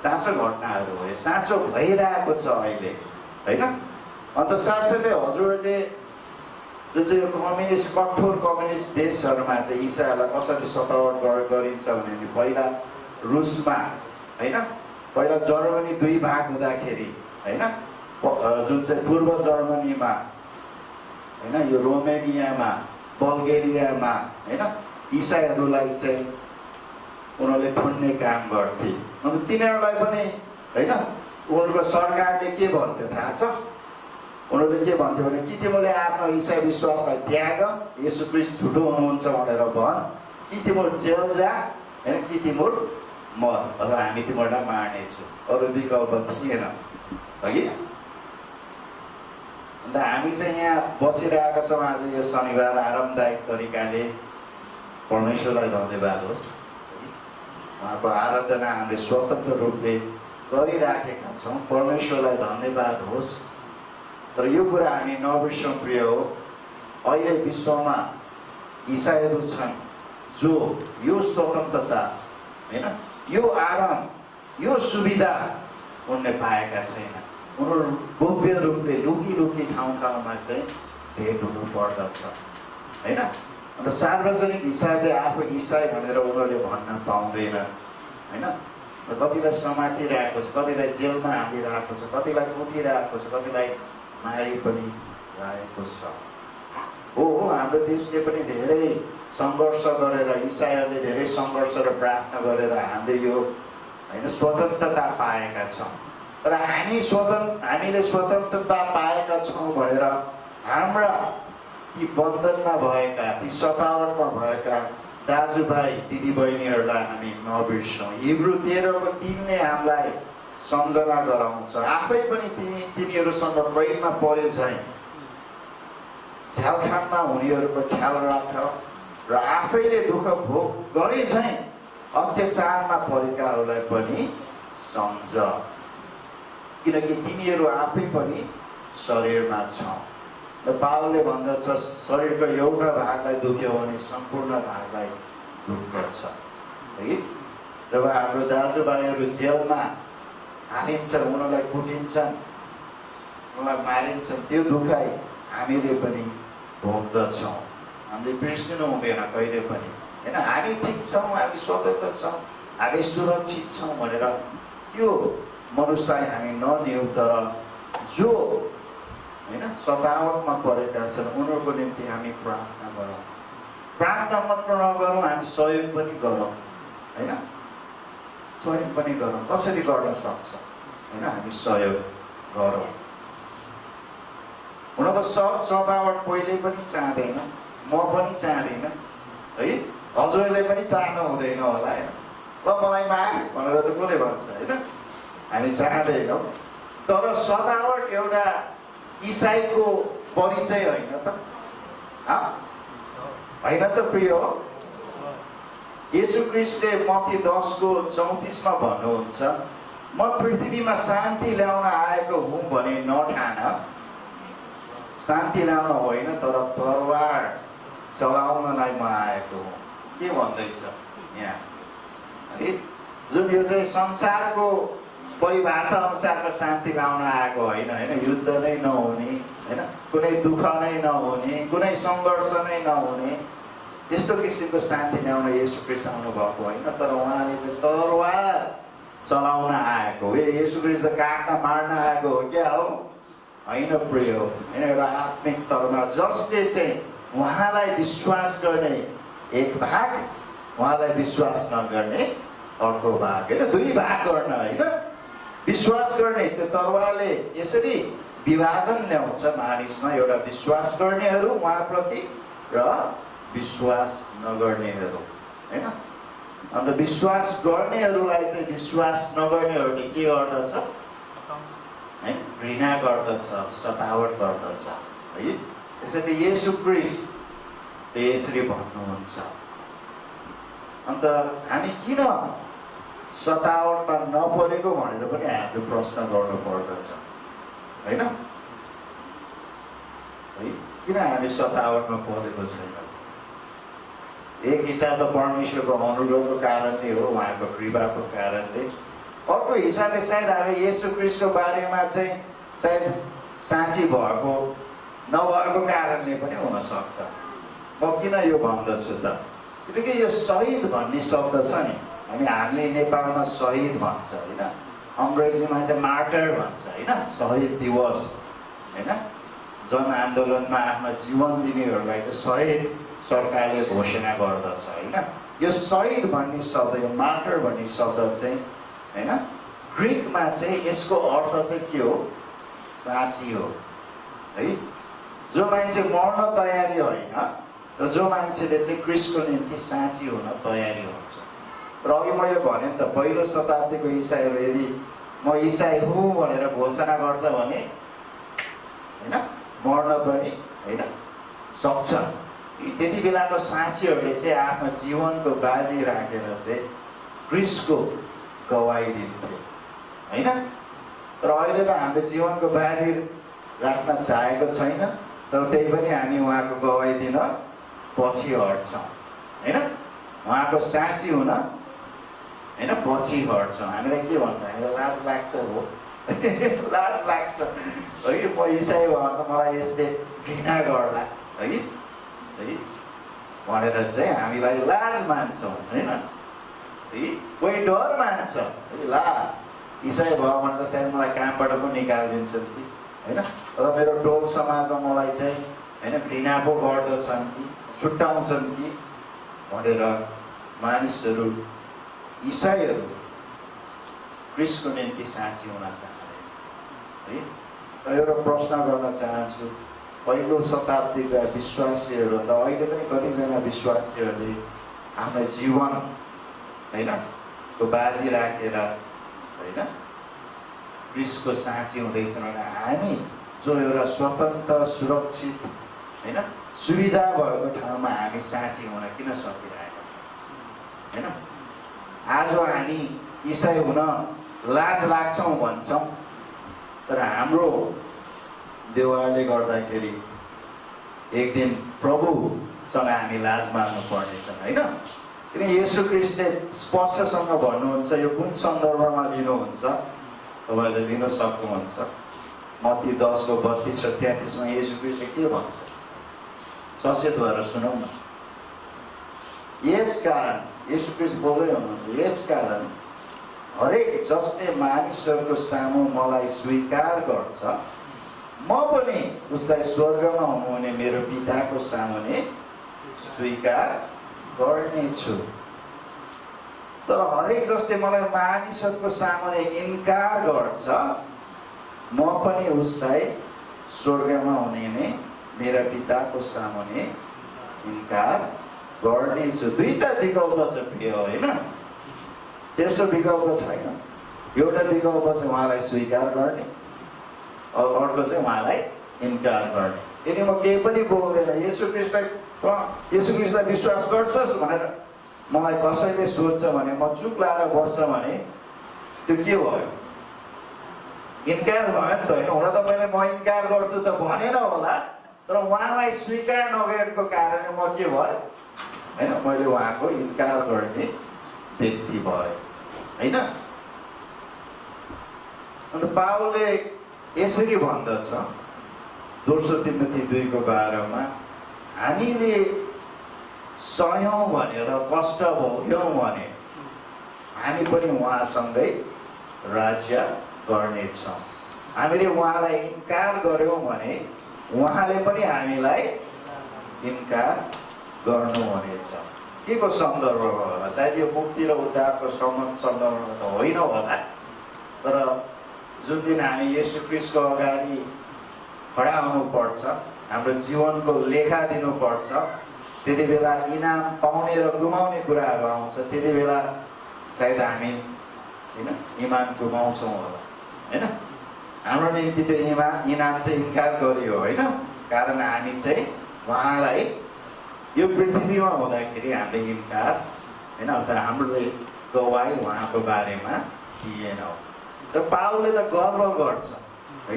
साँचो घटनाहरू हो, साँचो भइरहेको छ अहिले हैन। अन्त साथसाथै हजुरहरूले जुन चाहिँ यो कम्युनिस्ट कठोर कम्युनिस्ट देशहरूमा चाहिँ इसाईहरूलाई कसरी सतावट गरिन्छ भने पहिला रुसमा होइन, पहिला जर्मनी 2 भाग हुँदाखेरि होइन, जुन चाहिँ पूर्व जर्मनीमा होइन, यो रोमेनियामा बल्गेरियामा होइन, इसाईहरूलाई चाहिँ उनीहरूले थुन्ने काम गर्थे। अनि तिनीहरूलाई पनि होइन उनीहरूको सरकारले के भन्थ्यो थाहा छ? उनीहरूले के भन्थ्यो भने कि तिमीले आफ्नो इसाई विश्वासलाई त्याग, येशू ख्रीष्ट झुटो हुनुहुन्छ भनेर भन, कि तिम्रो जेल जा होइन, कि तिम्रो मर, अब हामी तिमीहरूलाई मार्नेछौँ, अरू विकल्प थिएन हगि। अन्त हामी चाहिँ यहाँ बसिरहेका छौँ आज यो शनिबार आरामदायक तरिकाले। परमेश्वरलाई धन्यवाद होस्, उहाँको आराधना हामीले स्वतन्त्र रूपले गरिराखेका छौँ, परमेश्वरलाई धन्यवाद होस्। तर यो कुरा हामी नबिर्सौँ प्रिय हो, अहिले विश्वमा इसाईहरू छन् जो यो स्वतन्त्रता होइन, यो आराम, यो सुविधा उनले पाएका छैन। उनीहरू गोप्य रूपले लुकी ठाउँमा चाहिँ भेट हुनु पर्दछ होइन। अन्त सार्वजनिक हिसाबले आफू इसाई भनेर उनीहरूले भन्न पाउँदैन होइन। कतिलाई समातिरहेको छ, कतिलाई जेलमा हालिरहेको छ, कतिलाई कुटिरहेको छ, कतिलाई मारि पनि रहेको छ। हो हाम्रो देशले पनि धेरै सङ्घर्ष गरेर, इसाईहरूले धेरै सङ्घर्ष र प्रार्थना गरेर हामीले यो होइन स्वतन्त्रता पाएका छौँ। तर हामीले स्वतन्त्रता पाएका छौँ भनेर हाम्रा ती बन्धनमा भएका, ती सतावटमा भएका दाजुभाइ दिदीबहिनीहरूलाई हामी नबिर्सौँ। हिब्रू 13:3ले हामीलाई सम्झना गराउँछ, आफै पनि तिनीहरूसँग कैदमा परे झैँ झ्यालखानमा हुनेहरूको ख्याल राख र आफैले दुःख भोग गरे झैँ अत्याचारमा परेकाहरूलाई पनि सम्झ, किनकि तिमीहरू आफै पनि शरीरमा छौ। र पावलले भन्दछ शरीरको एउटा भागलाई दुख्यो भने सम्पूर्ण भागलाई दुख्दछ है। जब हाम्रो दाजुभाइहरू जेलमा हालिन्छ, उनीहरूलाई कुटिन्छन्, उनीहरूलाई मारिन्छन्, त्यो दुखाइ हामीले पनि भोग्दछौँ। हामीले बिर्सिनु हुँदैन कहिले पनि होइन। हामी ठिक छौँ, हामी स्वतन्त्र छौँ, हामी सुरक्षित छौँ भनेर त्यो मनोसाय हामी नलिउँ। तर जो होइन सतावटमा परेका छन् उनीहरूको निम्ति हामी प्रार्थना गरौँ। प्रार्थना मात्र नगरौँ, हामी सहयोग पनि गरौँ होइन। सहयोग पनि गरौँ, कसरी गर्न सक्छ होइन, हामी सहयोग गरौँ। हुन त सतावट पहिले पनि चाहँदैन, म पनि चाहँदैन है, हजुरले पनि चाहनु हुँदैन होला होइन। ल मलाई मार भनेर त कसले भन्छ होइन, हामी चाहँदैनौँ। तर सतावट एउटा इसाईको परिचय होइन त, होइन त प्रिय हो। येशू ख्रीष्टले मत्ती 10:34 भन्नुहुन्छ, म पृथ्वीमा शान्ति ल्याउन आएको हुँ भने नठान, शान्ति ल्याउन होइन तर तरवार चलाउनलाई म आएको हुँ। के भन्दैछ यहाँ है? जुन यो चाहिँ संसारको परिभाषा अनुसारको शान्ति ल्याउन आएको होइन होइन, युद्ध नै नहुने होइन, कुनै दुःख नै नहुने, कुनै सङ्घर्ष नै नहुने, त्यस्तो किसिमको शान्ति ल्याउन येशू ख्रीष्ट आउनु भएको होइन। तर उहाँले चाहिँ तरवार चलाउन आएको हो। येशू ख्रीष्ट काट्न मार्न आएको हो क्या हो? होइन प्रिय हो होइन। एउटा आत्मिक तरमा जसले चाहिँ उहाँलाई विश्वास गर्ने एक भाग, उहाँलाई विश्वास नगर्ने अर्को भाग होइन, 2 भाग गर्न होइन। विश्वास गर्ने त्यो तरवारले यसरी विभाजन ल्याउँछ मानिसमा, एउटा विश्वास गर्नेहरू उहाँप्रति र विश्वास नगर्नेहरू होइन। अन्त विश्वास गर्नेहरूलाई चाहिँ विश्वास नगर्नेहरूले के गर्दछ है? घृणा गर्दछ, सतावट गर्दछ है। त्यसैले येशू ख्रीष्टले यसरी भन्नुहुन्छ। अन्त हामी किन सतावटमा नपरेको भनेर पनि हामीले प्रश्न गर्नु पर्दछ होइन है। किन हामी सतावटमा परेको छैन? एक हिसाबले परमेश्वरको अनुग्रहको कारणले हो, उहाँको कृपाको कारणले। अर्को हिसाबले सायद हामी येशू ख्रीष्टको बारेमा चाहिँ सायद साँची भएको नभएको कारणले पनि हुनसक्छ। म किन यो भन्दछु त, किनकि यो शहीद भन्ने शब्द छ नि, हामीले नेपालमा शहीद भन्छ होइन, अङ्ग्रेजीमा चाहिँ मार्टर भन्छ होइन, शहीद दिवस होइन, जनआन्दोलनमा आफ्नो जीवन दिनेहरूलाई चाहिँ शहीद सरकारले घोषणा गर्दछ होइन। यो शहीद भन्ने शब्द, यो मार्टर भन्ने शब्द चाहिँ होइन, ग्रिकमा चाहिँ यसको अर्थ चाहिँ के हो, साँची हो है। जो मान्छे मर्न तयारी होइन र जो मान्छेले चाहिँ क्रिस्टको निम्ति साँची हुन तयारी हुन्छ। र अघि मैले भने नि त, पहिलो शताब्दीको इसाईहरू यदि म इसाई हुँ भनेर घोषणा गर्छ भने होइन, मर्न पनि होइन सक्छ। त्यति बेलाको साँचीहरूले चाहिँ आफ्नो जीवनको बाजी राखेर चाहिँ क्रिस्टको गवाई दिन्थे होइन। तर अहिले त हामीले जीवनको बाजी राख्न चाहेको छैन, तर त्यही पनि हामी उहाँको गवाई दिन पछि हट्छौँ होइन, उहाँको साँची हुन होइन पछि हट्छौँ। हामीलाई के भन्छ, हामीलाई लाज लाग्छ हो लाज लाग्छ है, म इसाई भयो भने त मलाई यसले घृणा गर्ला है भनेर चाहिँ हामीलाई लाज मान्छौँ होइन, कोही डर मान्छ ला इसाई भयो भने त सायद मलाई कामबाट पनि निकालिदिन्छन् कि होइन, र मेरो टोल समाजमा मलाई चाहिँ होइन घृणा पो गर्दछन् कि छुट्याउँछन् कि भनेर मानिसहरू, इसाईहरू क्रिस्टको निम्ति साँची हुन चाहँदैन है। र एउटा प्रश्न गर्न चाहन्छु, पहिलो शताब्दीका विश्वासीहरू त अहिले पनि कतिजना विश्वासीहरूले आफ्नो जीवन होइन को बाजी राखेर होइन क्रिस्टको साँची हुँदैछन् भने हामी जो एउटा स्वतन्त्र सुरक्षित होइन सुविधा भएको ठाउँमा हामी साँची हुन किन सकिरहेका छौँ होइन। आज हामी इसाई हुन लाज लाग्छौँ भन्छौँ, तर हाम्रो व्यवहारले गर्दाखेरि एक दिन प्रभुसँग हामी लाज मान्नु पर्नेछ होइन। किनकि येशू क्रिस्टले स्पष्टसँग भन्नुहुन्छ, यो कुन सन्दर्भमा लिनुहुन्छ तपाईँहरूले लिन सक्नुहुन्छ। मत्ती 10:32-33 येशू क्रिस्टले के भन्छ, सचेत भएर सुनौ न। यसकारण येशू क्रिस्ट बोल्दै हुनुहुन्छ, यसकारण हरेक जसले मानिसहरूको सामु मलाई स्वीकार गर्छ, म पनि उसलाई स्वर्गमा हुनुहुने मेरो पिताको सामुने स्वीकार गर्नेछु। तर हरेक जसले मलाई मानिसहरूको सामुने इन्कार गर्छ, म पनि उसलाई स्वर्गमा हुने मेरा पिताको सामुने इन्कार गर्नेछु। दुईटा विकल्प छ प्रिय होइन, तेस्रो विकल्प छैन। एउटा विकल्प चाहिँ उहाँलाई स्वीकार गर्ने, अर्को चाहिँ उहाँलाई इन्कार गर्ने। यदि म केही पनि बोल्दैन, येशू क्रिस्टलाई विश्वास गर्छस् भनेर मलाई कसैले सोध्छ भने म चुप लाएर बस्छ भने त्यो के भयो, इन्कार भयो नि त होइन। हुन त मैले म इन्कार गर्छु त भनेन होला, तर उहाँलाई स्वीकार नगरेको कारणले म के भयो होइन, मैले उहाँको इन्कार गर्ने व्यक्ति भएँ होइन। अन्त पावलले यसरी भन्दछ 2 तिमोथी 2:12 हामीले सहयौँ भनेर कष्ट भोग्यौँ भने हामी पनि उहाँसँगै राज्य गर्नेछौँ। हामीले उहाँलाई इन्कार गऱ्यौँ भने उहाँले पनि हामीलाई इन्कार गर्नुहुनेछ। के को सन्दर्भमा होला, सायद यो मुक्ति र उद्धारको सन्दर्भमा त होइन होला, तर जुन दिन हामी येशू क्रिस्टको अगाडि खडा हुनुपर्छ, हाम्रो जीवनको लेखा दिनुपर्छ, त्यति बेला इनाम पाउने र गुमाउने कुराहरू आउँछ। त्यति बेला सायद हामी होइन इमान गुमाउँछौँ होला होइन। हाम्रो निम्ति त्यो इनाम चाहिँ इन्कार गरियो होइन, कारण हामी चाहिँ उहाँलाई यो पृथ्वीमा हुँदाखेरि हामीले इन्कार होइन, तर हाम्रो गवाई उहाँको बारेमा दिएन। र पावलले त गर्व गर्छ है,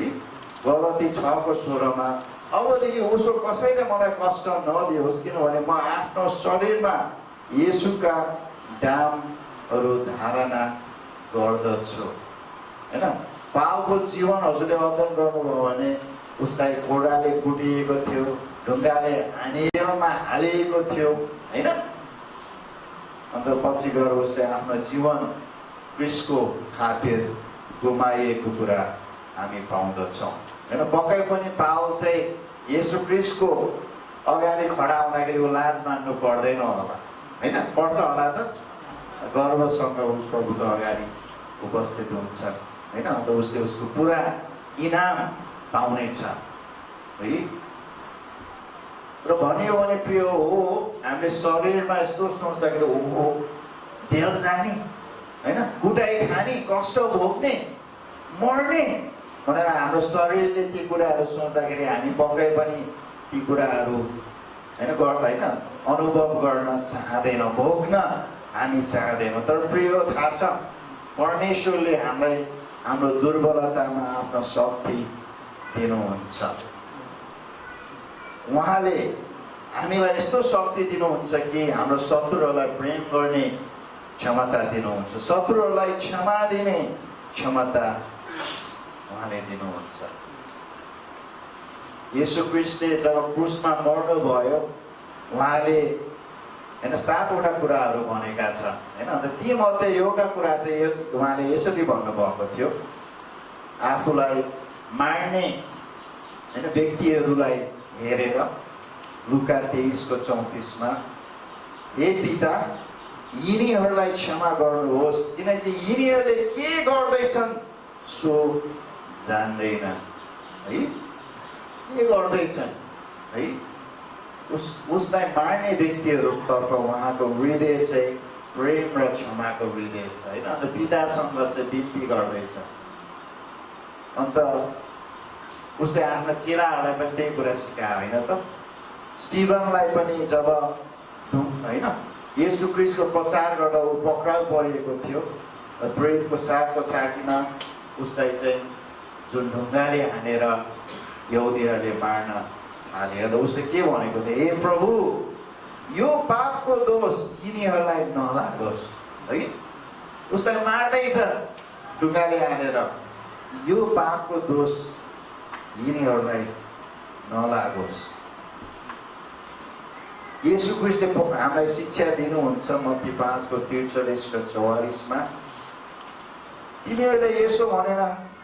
गलती 6:16 अबदेखि उसो कसैले मलाई कष्ट नदियोस्, किनभने म आफ्नो शरीरमा येशूका दामहरू धारणा गर्दछु होइन। पावलको जीवन हजुरले अध्ययन गर्नुभयो भने उसलाई कोडाले कुटिएको थियो, ढुङ्गाले हानिएमा हालिएको थियो हैन। अन्त पछि गएर उसले आफ्नो जीवन क्रिस्टको खातिर गुमाइएको कुरा हामी पाउँदछौँ हैन। पक्कै पनि पावल चाहिँ येशू क्रिस्टको अगाडि खडा हुँदाखेरि ऊ लाज मान्नु पर्दैन होला हैन, पर्छ होला त। गर्वसँग ऊ प्रभुको अगाडि उपस्थित हुन्छ हैन। अन्त उसले उसको पुरा इनाम पाउनेछ है। र भन्यो भने प्रिय हो, हामीले शरीरमा यस्तो सोच्दाखेरि हो जेल जाने हैन, कुटाइ खाने, कष्ट भोग्ने, मर्ने भनेर हाम्रो शरीरले ती कुराहरू सोच्दाखेरि हामी पक्कै पनि ती कुराहरू होइन अनुभव गर्न चाहँदैनौँ, भोग्न हामी चाहँदैनौँ। तर प्रिय थाहा छ, परमेश्वरले हामीलाई हाम्रो दुर्बलतामा आफ्नो शक्ति दिनुहुन्छ। उहाँले हामीलाई यस्तो शक्ति दिनुहुन्छ कि हाम्रो शत्रुहरूलाई प्रेम गर्ने क्षमता दिनुहुन्छ, शत्रुहरूलाई क्षमा दिने क्षमता उहाँले दिनुहुन्छ। येशू क्रिस्टले जब क्रुसमा मर्नुभयो, उहाँले हैन 7वटा कुराहरू भनेका छ हैन। अन्त ती मध्ये एउटा कुरा चाहिँ उहाँले यसरी भन्नुभएको थियो, आफूलाई मार्ने हैन व्यक्तिहरूलाई हेरेर लुका 23:34 हे पिता, यिनीहरूलाई क्षमा गर्नुहोस् किनकि यिनीहरूले के गर्दैछन् सो जान्दैन है। के गर्दैछन् है, उसलाई मार्ने व्यक्तिहरूतर्फ उहाँको हृदय चाहिँ प्रेम र क्षमाको हृदय छ हैन। अन्त पितासँग चाहिँ बिन्ती गर्दैछ। अन्त उसले आफ्ना चेलाहरूलाई पनि त्यही कुरा सिकायो होइन त। स्टिभनलाई पनि जब होइन येशू क्रिस्टको प्रचार गर्दा ऊ पक्राउ परेको थियो, प्रेतको साथको छातीमा उसलाई चाहिँ जुन ढुङ्गाले हानेर यहुदीहरूले मार्न थाले, अन्त उसले के भनेको थियो, हे प्रभु, यो पापको दोष यिनीहरूलाई नलागोस् है। उसलाई मार्दैछ ढुङ्गाले हानेर, यो पापको दोष यिनीहरूलाई नलागोस्। येशू क्रिस्टले हामीलाई शिक्षा दिनुहुन्छ मत्ती 5:43-44 तिमीहरूले यसो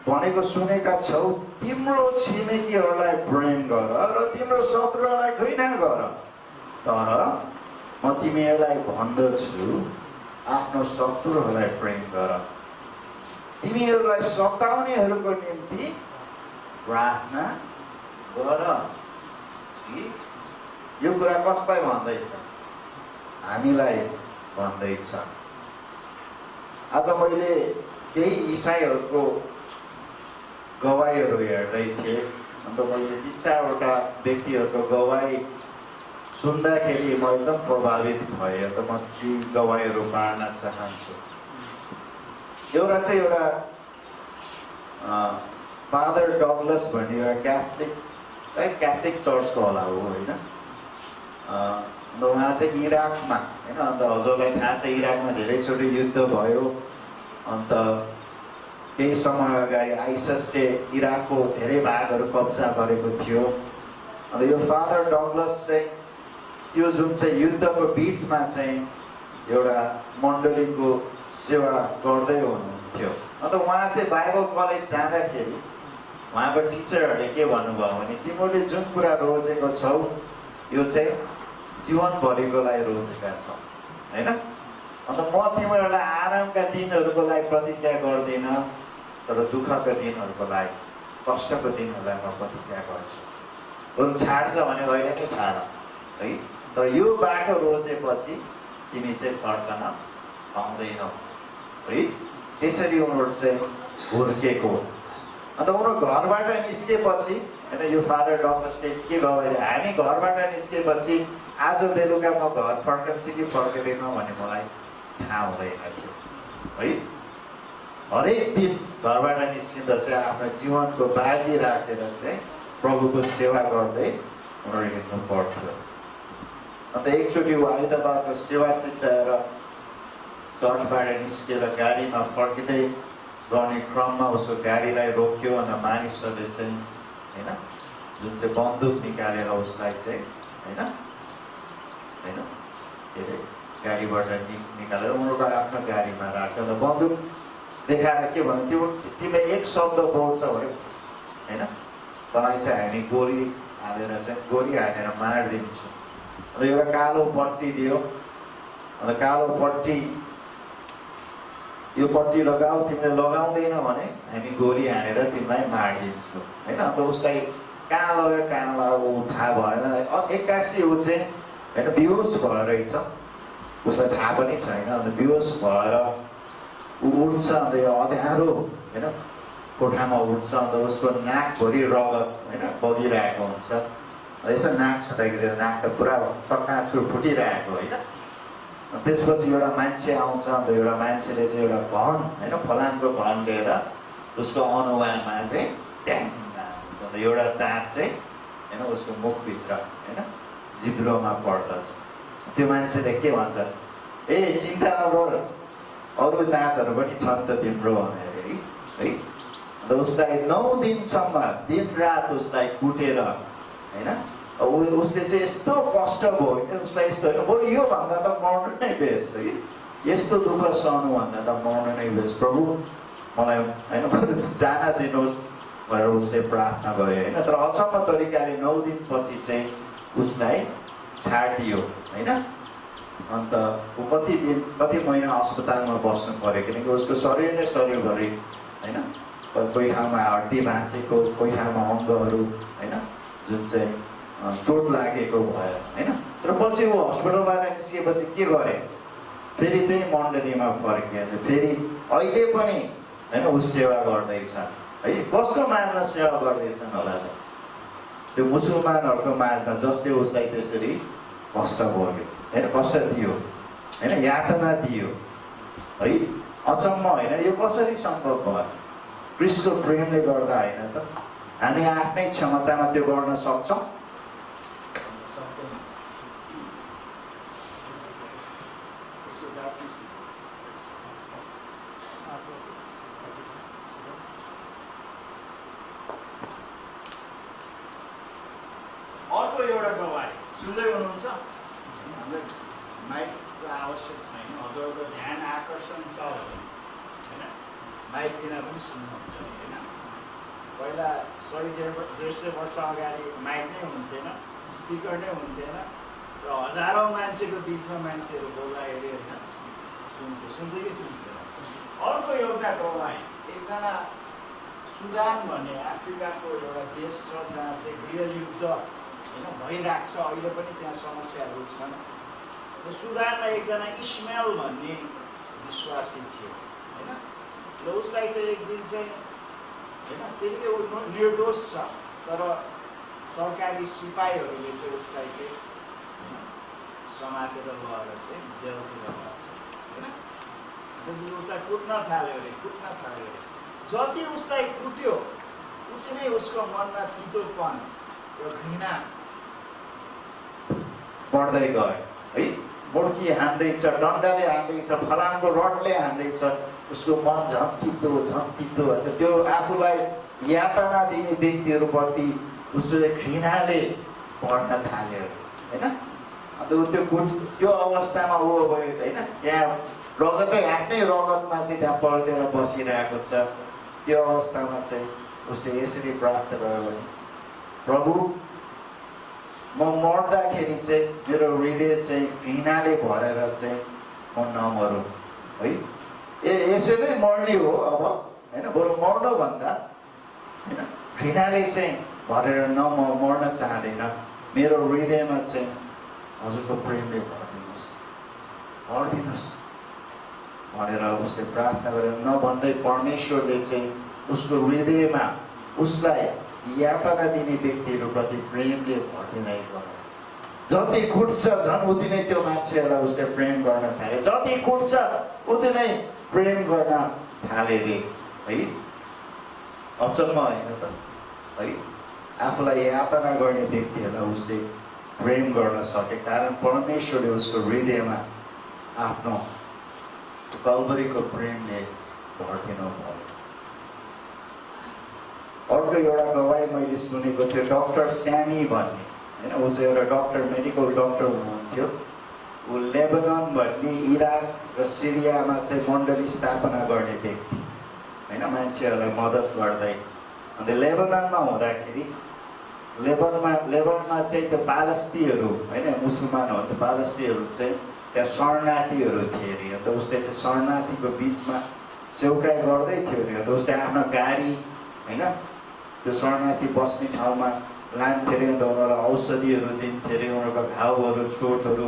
भनेको सुनेका छौ, तिम्रो छिमेकीहरूलाई प्रेम गर र तिम्रो शत्रुहरूलाई घृणा गर। तर म तिमीहरूलाई भन्दछु, आफ्नो शत्रुहरूलाई प्रेम गर, तिमीहरूलाई सताउनेहरूको निम्ति प्रार्थना गर। यो कुरा कसलाई भन्दैछ? हामीलाई भन्दैछ। आज मैले केही इसाईहरूको गवाईहरू हेर्दै थिएँ। अन्त मैले 3-4वटा व्यक्तिहरूको गवाई सुन्दाखेरि म एकदम प्रभावित भएँ। अन्त म ती गवाईहरू बाँड्न चाहन्छु। एउटा चाहिँ फादर डगलस भन्ने एउटा क्याथलिक चर्चको होला हो होइन। अन्त उहाँ चाहिँ इराकमा होइन, अन्त हजुरलाई थाहा छ इराकमा धेरैचोटि युद्ध भयो। अन्त केही समय अगाडि आइसिसले इराकको धेरै भागहरू कब्जा गरेको थियो। अन्त यो फादर डगलस चाहिँ त्यो जुन चाहिँ युद्धको बिचमा चाहिँ एउटा मण्डलीको सेवा गर्दै हुनुहुन्थ्यो। अन्त उहाँ चाहिँ बाइबल कलेज जाँदाखेरि उहाँको टिचरहरूले के भन्नुभयो भने, तिमीले जुन कुरा रोजेको छौ यो चाहिँ जीवनभरिको लागि रोजेका छौ होइन। अन्त म तिमीहरूलाई आरामका दिनहरूको लागि प्रतिज्ञा गर्दिनँ, तर दुःखका दिनहरूको लागि, कष्टको दिनहरूलाई म प्रतिज्ञा गर्छु। बरु छाड्छ भने अहिले नै छाड है, तर यो बाटो रोजेपछि तिमी चाहिँ फर्कन पाउँदैनौ है। त्यसरी उनीहरू चाहिँ हुर्केको। अन्त उनीहरू घरबाट निस्केपछि होइन, यो फादर डगलसले के गवाई, हामी घरबाट निस्केपछि आज बेलुका म घर फर्कन्छु कि फर्किँदैनौँ भन्ने मलाई थाहा हुँदैन थियो है। हरेक दिन घरबाट निस्किँदा चाहिँ आफ्नो जीवनको बाजी राखेर चाहिँ प्रभुको सेवा गर्दै उनीहरू हिँड्नु पर्थ्यो। अन्त एकचोटि ऊ आइतबारको सेवा सिद्धाएर चर्चबाट निस्केर गाडीमा फर्किँदै गर्ने क्रममा उसको गाडीलाई रोक्यो। अन्त मानिसहरूले चाहिँ होइन जुन चाहिँ बन्दुक निकालेर उसलाई चाहिँ होइन होइन के अरे गाडीबाट निकालेर उनीहरूको आफ्नो गाडीमा राखेर बन्दुक देखाएर के भन्यो तिमीले एक शब्द बोल्छ भने होइन तँलाई चाहिँ हामी गोली हालेर मारिदिन्छु। अन्त एउटा कालो पट्टी दियो, अन्त कालो पट्टी यो पट्टी लगाऊ, तिमीले लगाउँदैन भने हामी गोली हानेर तिमीलाई मारिदिन्छु होइन। अन्त उसलाई कहाँ लगायो थाहा भएन, एक्कासी ऊ चाहिँ होइन बेहोस भएर रहेछ, उसलाई थाहा पनि छैन। अन्त बेहोस भएर ऊ उठ्छ, अन्त यो अँध्यारो होइन कोठामा उठ्छ, अन्त उसको नाकभरि रगत होइन बगिरहेको हुन्छ। यसो नाक छुट्याइदिएर नाक त पुरा चक्काचुर फुटिरहेको होइन। त्यसपछि एउटा मान्छे आउँछ, अन्त एउटा मान्छेले चाहिँ एउटा घन होइन फलामको घन लिएर उसको अनुहारमा चाहिँ ट्याङ हान्छ। अन्त एउटा दाँत चाहिँ होइन उसको मुखभित्र होइन जिब्रोमा पर्दछ। त्यो मान्छेले के भन्छ, ए चिन्ता नगर अरू दाँतहरू पनि छन् त तिम्रो भनेर है। अन्त उसलाई 9 दिनसम्म दिनरात उसलाई कुटेर होइन उसले चाहिँ यस्तो कष्ट भयो होइन, उसलाई यस्तो होइन बरु योभन्दा त मर्नु नै बेस है, यस्तो दुःख सहनुभन्दा त मर्नु नै बेस, प्रभु मलाई होइन जान दिनुहोस् भनेर उसले प्रार्थना गर्यो होइन। तर अचम्म तरिकाले 9 दिनपछि चाहिँ उसलाई छाडियो होइन। अन्त ऊ कति महिना अस्पतालमा बस्नु पर्यो, किनकि उसको शरीर नै शरीरभरि होइन कोही ठाउँमा हड्डी भाँचेको, कोही ठाउँमा अङ्गहरू होइन जुन चाहिँ चोट लागेको भयो होइन। तर पछि ऊ हस्पिटलबाट निस्किएपछि के गरे, फेरि त्यही मण्डलीमा फर्किए, फेरि अहिले पनि होइन ऊ सेवा गर्दैछ है। कसको मार्न सेवा गर्दैछन् होला त, त्यो मुसलमानहरूको मार्न जसले उसलाई त्यसरी कष्ट भोग्यो होइन, कष्ट दियो होइन, यातना दियो है। अचम्म होइन, यो कसरी सम्भव भयो? क्रिस्टको प्रेमले गर्दा होइन त। हामी आफ्नै क्षमतामा त्यो गर्न सक्छौँ? अर्को एउटा गवाई सुन्दै हुनुहुन्छ? हामीलाई माइकको आवश्यक छैन, हजुरहरूको ध्यान आकर्षण छ भने होइन माइक बिना पनि सुन्नुहुन्छ होइन। पहिला 100-150 वर्ष अगाडि माइक नै हुन्थेन, स्पिकर नै हुन्थेन र हजारौँ मान्छेको बिचमा मान्छेहरू बोल्दाखेरि होइन सुन्थ्यो कि सुन्थेन। अर्को एउटा गवाई, एकजना सुदान भन्ने अफ्रिकाको एउटा देश छ जहाँ चाहिँ गृहयुद्ध होइन भइरहेको छ, अहिले पनि त्यहाँ समस्याहरू छन्। र सुदानमा एकजना इस्माइल भन्ने विश्वासी थियो होइन। र उसलाई चाहिँ एक दिन चाहिँ होइन त्यतिकै ऊ निर्दोष छ, तर सरकारी सिपाहीहरूले चाहिँ उसलाई चाहिँ समातेर लगेर चाहिँ जेलतिर लाग्छ होइन। त्यसपछि उसलाई कुट्न थाल्यो अरे। जति उसलाई कुट्यो उति नै उसको मनमा तितोपन र घृणा बढ्दै गयो है। मुर्की हान्दैछ, डन्डाले हान्दैछ, फलामको रडले हान्दैछ, उसको मन झन् तितो अन्त त्यो आफूलाई यातना दिने व्यक्तिहरूप्रति उसले घृणाले बढ्न थाल्यो होइन। अन्त त्यो अवस्थामा ऊ होइन त्यहाँ रगतै आफ्नै रगतमा चाहिँ त्यहाँ पल्टेर बसिरहेको छ। त्यो अवस्थामा चाहिँ उसले यसरी प्रार्थना गर्यो भने, प्रभु म मर्दाखेरि चाहिँ मेरो हृदय चाहिँ घृणाले भरेर चाहिँ म नमरौँ है। यसरी मर्ने हो अब होइन, बरु मर्नुभन्दा होइन घृणाले चाहिँ भरेर म मर्न चाहँदैन, मेरो हृदयमा चाहिँ हजुरको प्रेमले भरिदिनुहोस् भनेर उसले प्रार्थना गरेर नभन्दै परमेश्वरले चाहिँ उसको हृदयमा उसलाई यातना दिने व्यक्तिहरूप्रति प्रेमले भरिदिँदै गयो। जति कुट्छ झन् उति नै त्यो मान्छेहरूलाई उसले प्रेम गर्न थाले, जति कुट्छ उति नै प्रेम गर्न थाले रे है। अचम्म होइन त है, आफूलाई यातना गर्ने व्यक्तिहरूलाई उसले प्रेम गर्न सके, कारण परमेश्वरले उसको हृदयमा आफ्नो कल्भरीको प्रेमले भरिदिनु भयो। अर्को अर्को एउटा गवाई मैले सुनेको थियो, डाक्टर स्यामी भन्ने, होइन, ऊ चाहिँ एउटा डक्टर, मेडिकल डक्टर हुनुहुन्थ्यो। ऊ लेबनन भन्ने इराक र सिरियामा चाहिँ मण्डली स्थापना गर्ने व्यक्ति, होइन, मान्छेहरूलाई मद्दत गर्दै। अन्त लेबननमा हुँदाखेरि लेबनमा चाहिँ त्यो पालस्तीहरू, होइन, मुसलमान हो, त्यो पालस्तीहरू चाहिँ त्यहाँ शरणार्थीहरू थिए अरे। अन्त उसले चाहिँ शरणार्थीको बिचमा सेवकाई गर्दै थियो अरे। अन्त उसले आफ्नो गाडी, होइन, त्यो शरणार्थी बस्ने ठाउँमा लान्थ्यो अरे। अन्त उनीहरूलाई औषधिहरू दिन्थ्यो अरे, उनीहरूको घाउहरू चोटहरू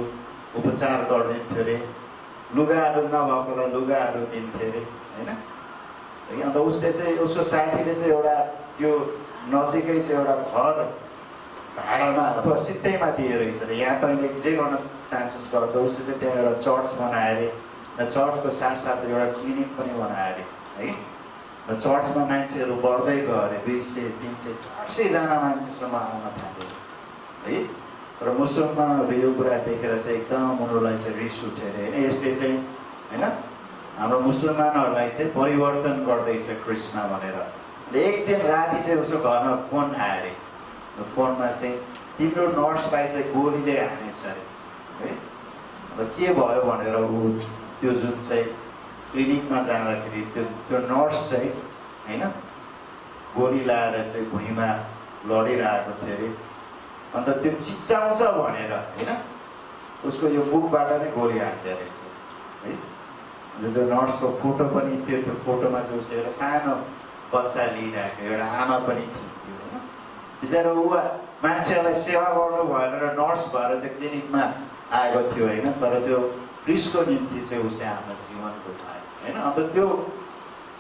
उपचार गरिदिन्थ्यो अरे, लुगाहरू नभएकोलाई लुगाहरू दिन्थ्यो अरे, होइन। अन्त उसले चाहिँ, उसको साथीले चाहिँ एउटा त्यो नजिकै चाहिँ एउटा घर भाडामा अथवा सित्तैमा दिए रहेछ अरे। यहाँ तैँले जे गर्न चान्सेस गर्दा उसले चाहिँ त्यहाँ एउटा चर्च बनायो अरे। र चर्चको साथसाथै एउटा क्लिनिक पनि बनायो अरे, है। र चर्चमा मान्छेहरू बढ्दै गयो अरे, 200, 300, 400जना मान्छेसम्म आउन थाल्यो, है। र मुसलमानहरू यो कुरा देखेर चाहिँ एकदम उनीहरूलाई चाहिँ रिस उठ्यो अरे, होइन। यसले चाहिँ, होइन, हाम्रो मुसलमानहरूलाई चाहिँ परिवर्तन गर्दैछ कृष्ण भनेर। एक दिन राति चाहिँ उसको घरमा फोन आयो अरे। फोनमा चाहिँ तिम्रो नर्सलाई चाहिँ गोलीले हानेछ अरे, है। अन्त के भयो भनेर ऊ त्यो जुन चाहिँ क्लिनिकमा जाँदाखेरि त्यो नर्स चाहिँ, होइन, गोली लाएर चाहिँ भुइँमा लडिरहेको थियो अरे। अन्त त्यो चिच्याउँछ भनेर, होइन, उसको यो मुखबाट नै गोली हान्दै रहेछ, है। अन्त त्यो नर्सको फोटो पनि थियो। त्यो फोटोमा चाहिँ उसले एउटा सानो बच्चा लिइरहेको, एउटा आमा पनि थियो, होइन। बिचरा ऊ मान्छेहरूलाई सेवा गर्नु भएन र नर्स भएर त्यो क्लिनिकमा आएको थियो, होइन। तर त्यो क्रिस्टको निम्ति चाहिँ उसले आफ्नो जीवन गुमायो, होइन। अन्त त्यो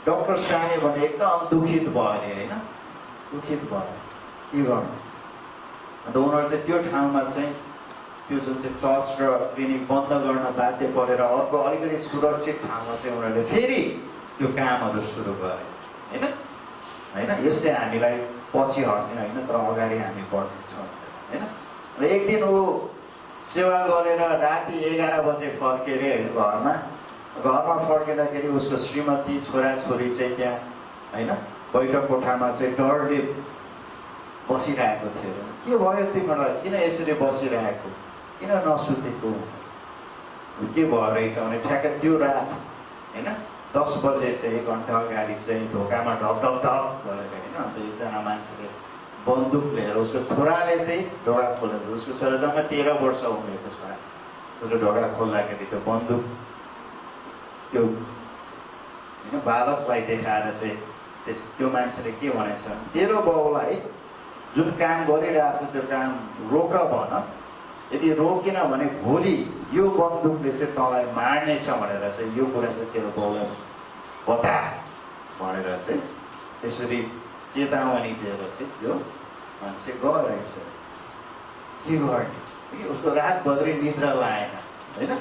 डक्टर सानी भने एकदम दुखित भयो अरे, होइन, दुखित भयो, के गर्नु। अन्त उनीहरू चाहिँ त्यो ठाउँमा चाहिँ त्यो जुन चाहिँ चर्च र क्लिनिक बन्द गर्न बाध्य परेर अर्को अलिकति सुरक्षित ठाउँमा चाहिँ उनीहरूले फेरि त्यो कामहरू सुरु गरे, होइन, होइन। यसले हामीलाई पछि हट्ने, होइन, तर अगाडि हामी बढ्नेछौँ, होइन। र एक दिन ऊ सेवा गरेर राति 11 बजे फर्के अरे घरमा फर्किँदाखेरि उसको श्रीमती छोराछोरी चाहिँ त्यहाँ, होइन, बैठक कोठामा चाहिँ डरले बसिरहेको थियो। के भयो तिमीलाई, किन यसरी बसिरहेको, किन नसुतेको, के भयो रहेछ भने ठ्याक्कै त्यो रात, होइन, 10 बजे चाहिँ 1 घन्टा अगाडि चाहिँ ढोकामा ढक ढक ढक गरेर, होइन। अन्त एकजना मान्छेले बन्दुक लिएर, उसको छोराले चाहिँ ढोका खोलेको, उसको छोरा जम्मा 13 वर्ष उमेरको छोरा, उसको ढोका खोल्दाखेरि त्यो बन्दुक त्यो, होइन, बालकलाई देखाएर चाहिँ त्यो मान्छेले के भनेछ, तेरो बाउलाई जुन काम गरिरहेछ त्यो काम रोक भन, यदि रोकेन भने भोलि यो बन्दुकले चाहिँ तँलाई मार्नेछ भनेर चाहिँ यो कुरा चाहिँ तेरो बाउलाई बता भनेर चाहिँ त्यसरी चेतावनी दिएर चाहिँ त्यो मान्छे गयो रहेछ। के गर्ने, उसको रातभरि निद्रा लागेन, होइन।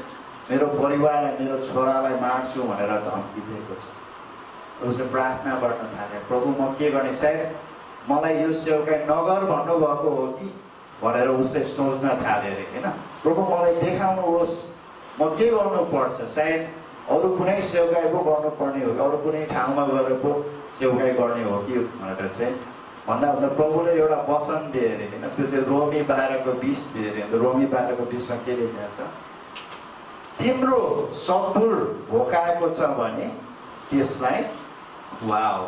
मेरो परिवारलाई, मेरो छोरालाई मार्छु भनेर धम्की दिएको छ। उसले प्रार्थना गर्न थाल्यो, प्रभु म के गर्ने, सायद मलाई यो सेवकाई नगर भन्नुभएको हो कि भनेर उसले सोच्न थाल्यो अरे, होइन। प्रभु मलाई देखाउनुहोस् म के गर्नुपर्छ, सायद अरू कुनै सेवकाई पो गर्नुपर्ने हो कि अरू कुनै ठाउँमा गएर पो सेवकाई गर्ने हो कि भनेर चाहिँ भन्दा प्रभुले एउटा वचन दिए अरे, होइन। त्यो चाहिँ रोमी 12:20 दिए अरे। अन्त रोमी 12:20मा के लेखेको छ, तिम्रो शत्रु भोकाएको छ भने त्यसलाई खुवाऊ,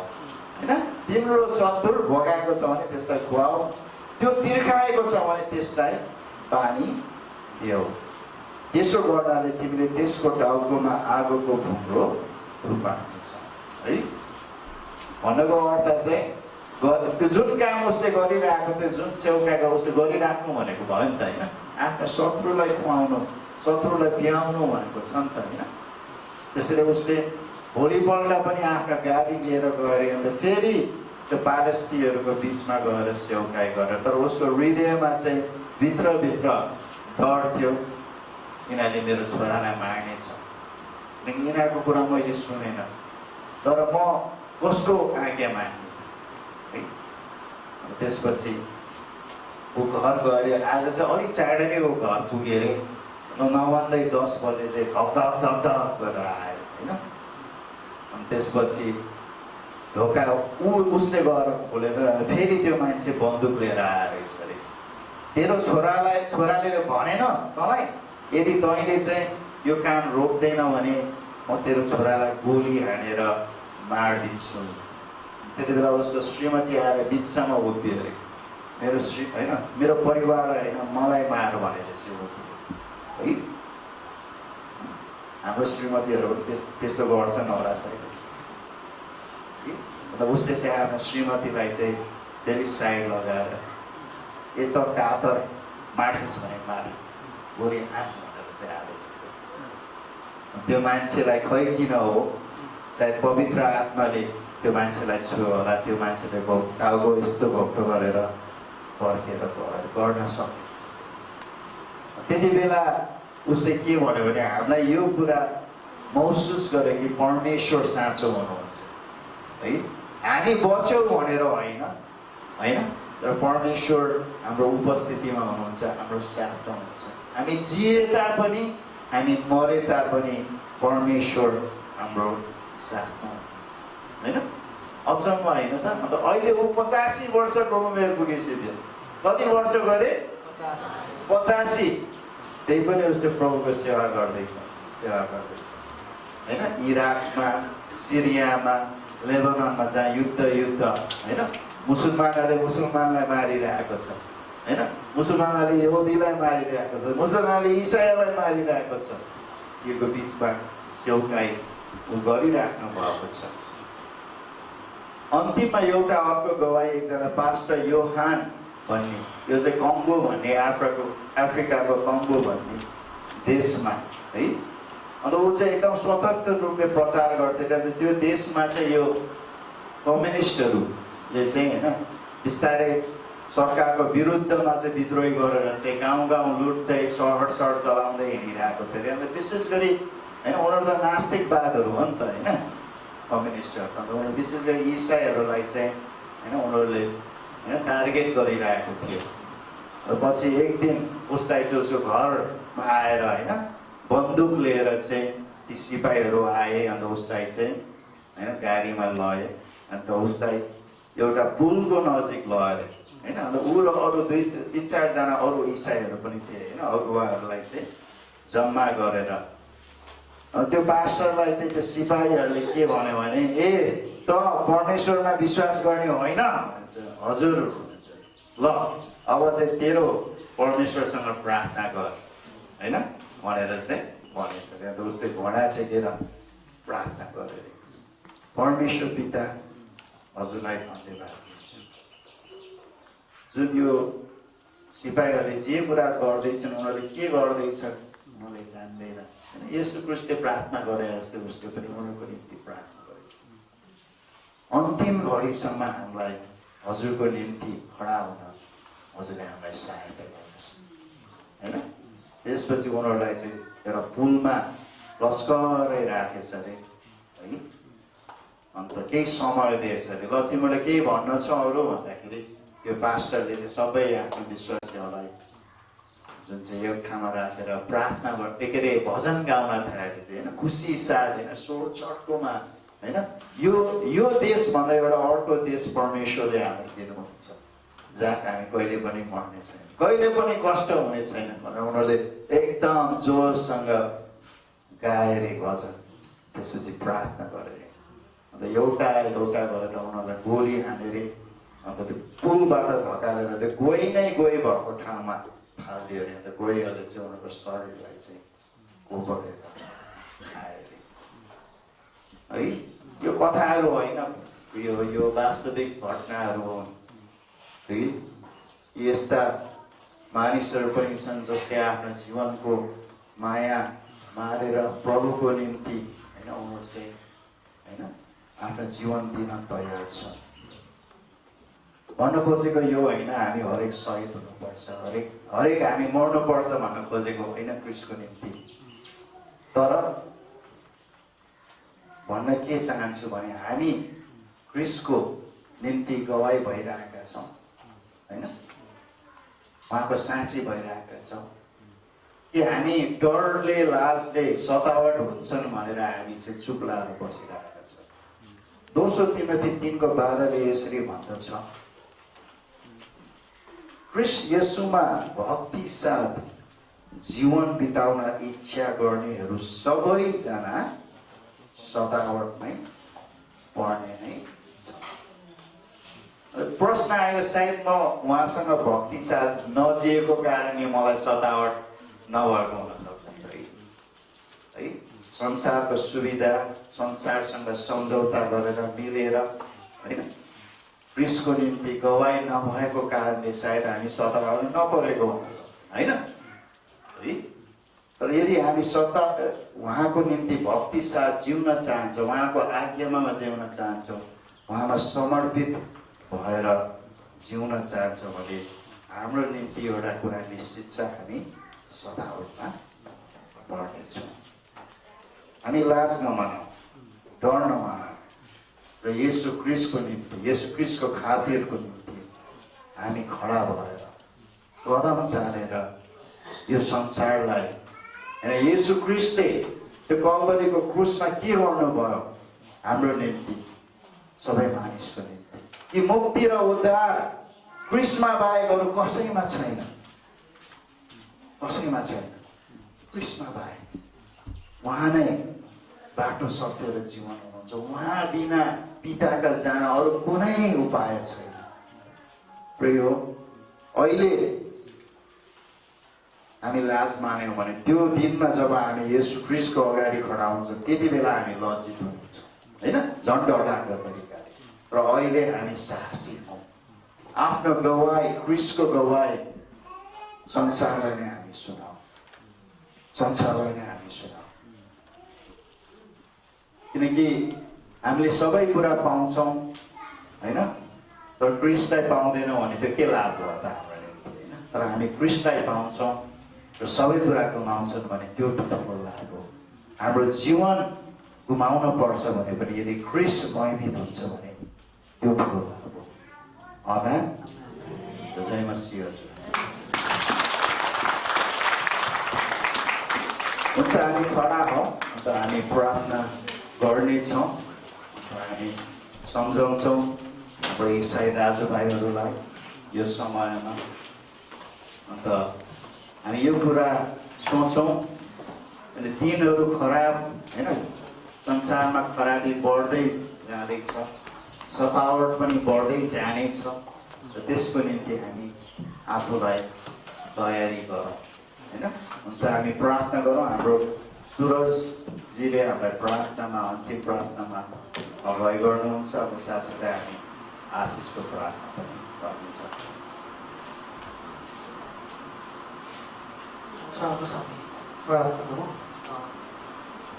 होइन। तिम्रो शत्रु भोकाएको छ भने त्यसलाई खुवाऊ, त्यो तिर्खाएको छ भने त्यसलाई पानी देऊ, त्यसो गर्नाले तिमीले त्यसको टाउकोमा आगोको भुङ्रो थुपार्नेछ, है। भन्नुको अर्थ चाहिँ त्यो जुन काम उसले गरिरहेको थियो, जुन सेवकाको उसले गरिराख्नु भनेको भयो नि त, होइन। आफ्नो शत्रुलाई खुवाउनु, शत्रुलाई पियाउनु भनेको छ नि त, होइन। त्यसैले उसले भोलिपल्ट पनि आफ्नो गाडी लिएर गएर अन्त फेरि त्यो पारस्तीहरूको बिचमा गएर सेवकाई गरेर, तर उसको हृदयमा चाहिँ भित्रभित्र डर थियो, यिनीहरूले मेरो छोरालाई मार्नेछ, यिनीहरूको कुरा मैले सुनेन, तर म कसको आज्ञा मान्ने, है। त्यसपछि ऊ घर गयो। आज चाहिँ अलिक चाँडै नै ऊ घर पुग्यो अरे, नभन्दै 10 बजे चाहिँ ढक ढक ढक ढक गरेर आयो, होइन। अनि त्यसपछि ढोका उसले गएर खोलेर फेरि त्यो मान्छे बन्दुक लिएर आएर यसरी तेरो छोराले भनेन तँलाई यदि तैँले चाहिँ यो काम रोक्दैन भने म तेरो छोरालाई गोली हानेर मारिदिन्छु। त्यति बेला उसको श्रीमती आएर बिचमा उभियो अरे होइन मेरो परिवारलाई होइन मलाई मार भनेर श्रीमती है। हाम्रो श्रीमतीहरू त्यस्तो गर्छन् होला सायद। मतलब उसले चाहिँ आफ्नो श्रीमतीलाई चाहिँ फेरि साइड लगाएर ए त कातर मार्छस् भने मार गोली हान भनेर चाहिँ आदेश दियो। त्यो मान्छेलाई खै किन हो सायद पवित्र आत्माले त्यो मान्छेलाई छुयो होला। त्यो मान्छेले टाउको यस्तो घोप्टो गरेर फर्केर गर्न सक्यो। त्यति बेला उसले के भन्यो भने हामीलाई यो कुरा महसुस गर्यो कि परमेश्वर साँचो हुनुहुन्छ है। हामी बच्यौँ भनेर होइन तर परमेश्वर हाम्रो उपस्थितिमा हुनुहुन्छ, हाम्रो साथमा हुनुहुन्छ। हामी जिए तापनि हामी मरे तापनि परमेश्वर हाम्रो साथमा हुनुहुन्छ होइन। अचम्म होइन त। अन्त अहिले ऊ 85 वर्षको उमेर पुगिसक्यो। कति वर्ष गरे? 85। त्यही पनि उसले प्रभुको सेवा गर्दैछ होइन। इराकमा, सिरियामा, लेबननमा जहाँ युद्ध होइन, मुसलमानहरूले मुसलमानलाई मारिरहेको छ होइन, मुसलमानहरूले यहुदीलाई मारिरहेको छ, मुसलमानले इसाईलाई मारिरहेको छ। योको बिचमा सेवकाई ऊ गरिराख्नु भएको छ। अन्तिममा एउटा अर्को गवाई एकजना पास्टर योहान भन्ने, यो चाहिँ कङ्गो भन्ने अफ्रिकाको कङ्गो भन्ने देशमा है। अन्त ऊ चाहिँ एकदम स्वतन्त्र रूपले प्रचार गर्थ्यो। त्यो देशमा चाहिँ यो कम्युनिस्टहरूले चाहिँ होइन बिस्तारै सरकारको विरुद्धमा चाहिँ विद्रोही गरेर चाहिँ गाउँ लुट्दै सहर चलाउँदै हिँडिरहेको थियो। अन्त विशेष गरी होइन उनीहरू त नास्तिकवादहरू हो नि त होइन कम्युनिस्टहरू। अन्त उनीहरू विशेष गरी इसाईहरूलाई चाहिँ होइन उनीहरूले होइन टार्गेट गरिरहेको थियो। पछि एक दिन उसलाई चाहिँ उसको घरमा आएर होइन बन्दुक लिएर चाहिँ ती सिपाहीहरू आए। अन्त उसलाई चाहिँ होइन गाडीमा लए। अन्त उसलाई एउटा पुलको नजिक लएर होइन अन्त ऊ र अरू 3-4जना अरू इसाईहरू पनि थिए होइन। अगुवाहरूलाई चाहिँ जम्मा गरेर त्यो पास्टरलाई चाहिँ त्यो सिपाहीहरूले के भन्यो भने ए त परमेश्वरमा विश्वास गर्ने होइन? हजुर। ल अब चाहिँ तेरो परमेश्वरसँग प्रार्थना गर होइन भनेर चाहिँ भनेछ। अन्त उसले घोडा टेकेर प्रार्थना गरे। परमेश्वर पिता हजुरलाई धन्यवाद दिन्छु। जुन यो सिपाहीहरूले जे कुरा गर्दैछन् उनीहरूले के गर्दैछन् उनीहरूले जान्दैन होइन। यसो क्रिस्टले प्रार्थना गरे जस्तै उसले पनि उनीहरूको निम्ति प्रार्थना गरेछ। अन्तिम घडीसम्म हामीलाई हजुरको निम्ति खडा हुन हजुरले हामीलाई सहायता गर्नुहोस् होइन। त्यसपछि उनीहरूलाई चाहिँ एउटा पुलमा लस्करै राखेछ अरे है। अन्त केही समय दिएछ अरे ल तिमीले केही भन्न छ अरू भन्दाखेरि यो पास्टरले चाहिँ सबै आफ्नो विश्वासीहरूलाई जुन चाहिँ एक ठाउँमा राखेर प्रार्थना गर्दै के अरे भजन गाउन थालेको थियो होइन। खुसी साथ होइन स्वर चर्कोमा होइन। यो देशभन्दा एउटा अर्को देश परमेश्वरले हामीलाई दिनुहुन्छ जहाँ हामी कहिले पनि मर्ने छैन, कहिले पनि कष्ट हुने छैन भनेर उनीहरूले एकदम जोरसँग गाएर भजन त्यसपछि प्रार्थना गरे। अन्त एउटा गरेर उनीहरूलाई गोली हानेर अन्त त्यो पुलबाट धकालेर त्यो गोही भएको ठाउँमा फालिदियो अरे। अन्त गोहीहरूले चाहिँ उनीहरूको शरीरलाई चाहिँ कोपरेर खायो अरे है। यो कथाहरू होइन, यो वास्तविक घटनाहरू हुन् है। यस्ता मानिसहरू पनि छन् जसले आफ्नो जीवनको माया मारेर प्रभुको निम्ति होइन उनीहरू चाहिँ होइन आफ्नो जीवन दिन तयार छ। भन्न खोजेको यो होइन हामी हरेक शहीद हुनुपर्छ, हरेक हामी मर्नुपर्छ भन्न खोजेको होइन क्रिस्टको निम्ति। तर भन्न के चाहन्छु भने हामी क्रिस्टको निम्ति गवाई भइरहेका छौँ होइन, उहाँको साँची भइरहेका छौँ कि हामी डरले लाजले सतावट हुन्छन् भनेर हामी चाहिँ चुप लाएर बसिरहेका छौँ। दोस्रो तिमोथी 3:12ले यसरी भन्दछ, ख्रीष्ट येशूमा भक्ति साथ जीवन बिताउन इच्छा गर्नेहरू सबैजना सतावटमै पर्ने नै छ। प्रश्न आयो, सायद म उहाँसँग भक्ति साथ नजिएको कारणले मलाई सतावट नभएको हुन सक्छ है। संसारको सुविधा, संसारसँग सम्झौता गरेर मिलेर हैन ख्रीष्टको निम्ति गवाई नभएको कारणले सायद हामी सतावट नपरेको हुन्छ हैन। तर यदि हामी उहाँको निम्ति भक्ति साथ जिउन चाहन्छौँ, उहाँको आज्ञामा जिउन चाहन्छौँ, उहाँमा समर्पित भएर जिउन चाहन्छौँ भने हाम्रो निम्ति एउटा कुरा निश्चित छ, हामी सतावटमा पर्नेछौँ। हामी लाज नमानौँ, डर नमानौँ र येशू ख्रीष्टको निम्ति, येशू ख्रीष्टको खातिरको निम्ति हामी खडा भएर कदम चालेर यो संसारलाई हैन येशू ख्रीष्टले त्यो कल्वरीको क्रुसमा के गर्नुभयो हाम्रो निम्ति, सबै मानिसको निम्ति, कि मुक्ति र उद्धार ख्रीष्टमा बाहेक अरू कसैमा छैन, कसैमा छैन, ख्रीष्टमा बाहेक। उहाँ नै बाटो, सत्य र जीवन हुनुहुन्छ। उहाँ बिना पिताका जान अरू कुनै उपाय छैन। प्रियो, अहिले हामी लाज मान्यौँ भने त्यो दिनमा जब हामी येशू ख्रीष्टको अगाडि खडा हुन्छौँ त्यति बेला हामी लज्जित हुन्छौँ हैन, झन् डरलाग्दो तरिकाले। र अहिले हामी साहसी हौँ। आफ्नो गवाई, ख्रीष्टको गवाई संसारलाई नै हामी सुनाऊ, संसारलाई नै हामी सुनाऊ। किनकि हामीले सबै कुरा पाउँछौँ हैन, तर ख्रीष्टलाई पाउँदैनौँ भने त्यो के लाभ भयो त हाम्रो निम्ति हैन। तर हामी ख्रीष्टलाई पाउँछौँ र सबै कुरा गुमाउँछन् भने त्यो ठुलो लाभ हो। हाम्रो जीवन गुमाउन पर्छ भने पनि यदि ख्रीष्ट महिमित हुन्छ भने त्यो ठुलो लाभ हो। आमेन। जय मसीह। हुन्छ, हामी खडा हौँ, अन्त हामी प्रार्थना गर्नेछौँ, हामी सम्झाउँछौँ हाम्रो इसाई दाजुभाइहरूलाई यो समयमा। अन्त हामी यो कुरा सोचौँ, अनि दिनहरू खराब हैन, संसारमा खराबी बढ्दै जाँदैछ, सतावट पनि बढ्दै जानेछ र त्यसको निम्ति हामी आफूलाई तयारी गरौँ हैन। हुन्छ, हामी प्रार्थना गरौँ। हाम्रो सुरजजीले हामीलाई प्रार्थनामा, अन्तिम प्रार्थनामा अगुवाई गर्नुहुन्छ। अब साथसाथै हामी आशिषको प्रार्थना पनि गर्नेछौँ। प्रार्थना गरौँ।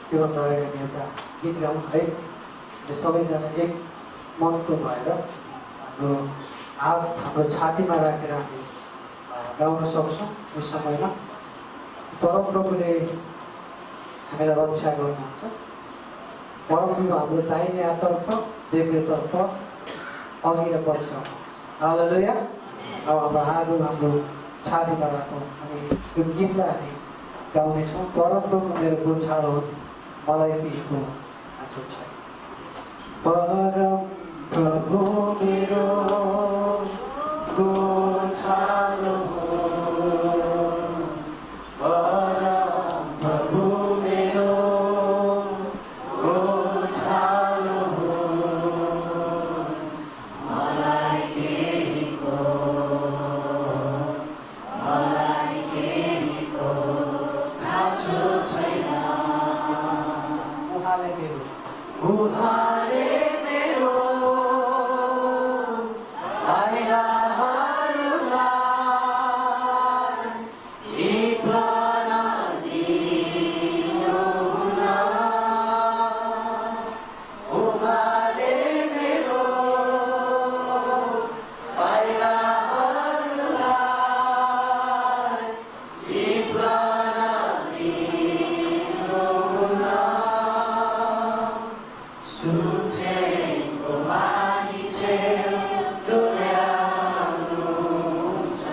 त्योभन्दा अगाडि हामी एउटा गीत गाउँ है। सबैजना एक मनको भएर हाम्रो हात हाम्रो छातीमा राखेर हामी गाउन सक्छौँ। यो समयमा परमप्रभुले हामीलाई रक्षा गर्नुहुन्छ। परमप्रभु हाम्रो दाहिने हाततर्फ, देब्रेतर्फ, अघि र पछि। हालेलुया। अब हाम्रो हात हाम्रो छातीमा राखौँ अनि यो गीतलाई हामी गाउनेछौँ। परमप्रभु मेरो गोछालो हो, मलाई केहीको आँसु छैन। परमप्रभु मेरो गोछालो हो, परमप्रभु मेरो गोछालो हो, मलाई केहीको आँसु छैन। उहाँले मेरो पाइलाहरूलाई चिप्लन दिनुहुन। उहाँले मेरो पाइलाहरूलाई चिप्लन दिनुहुन। सुत्रेको मानिसे डोल्याउनुहुन्छ,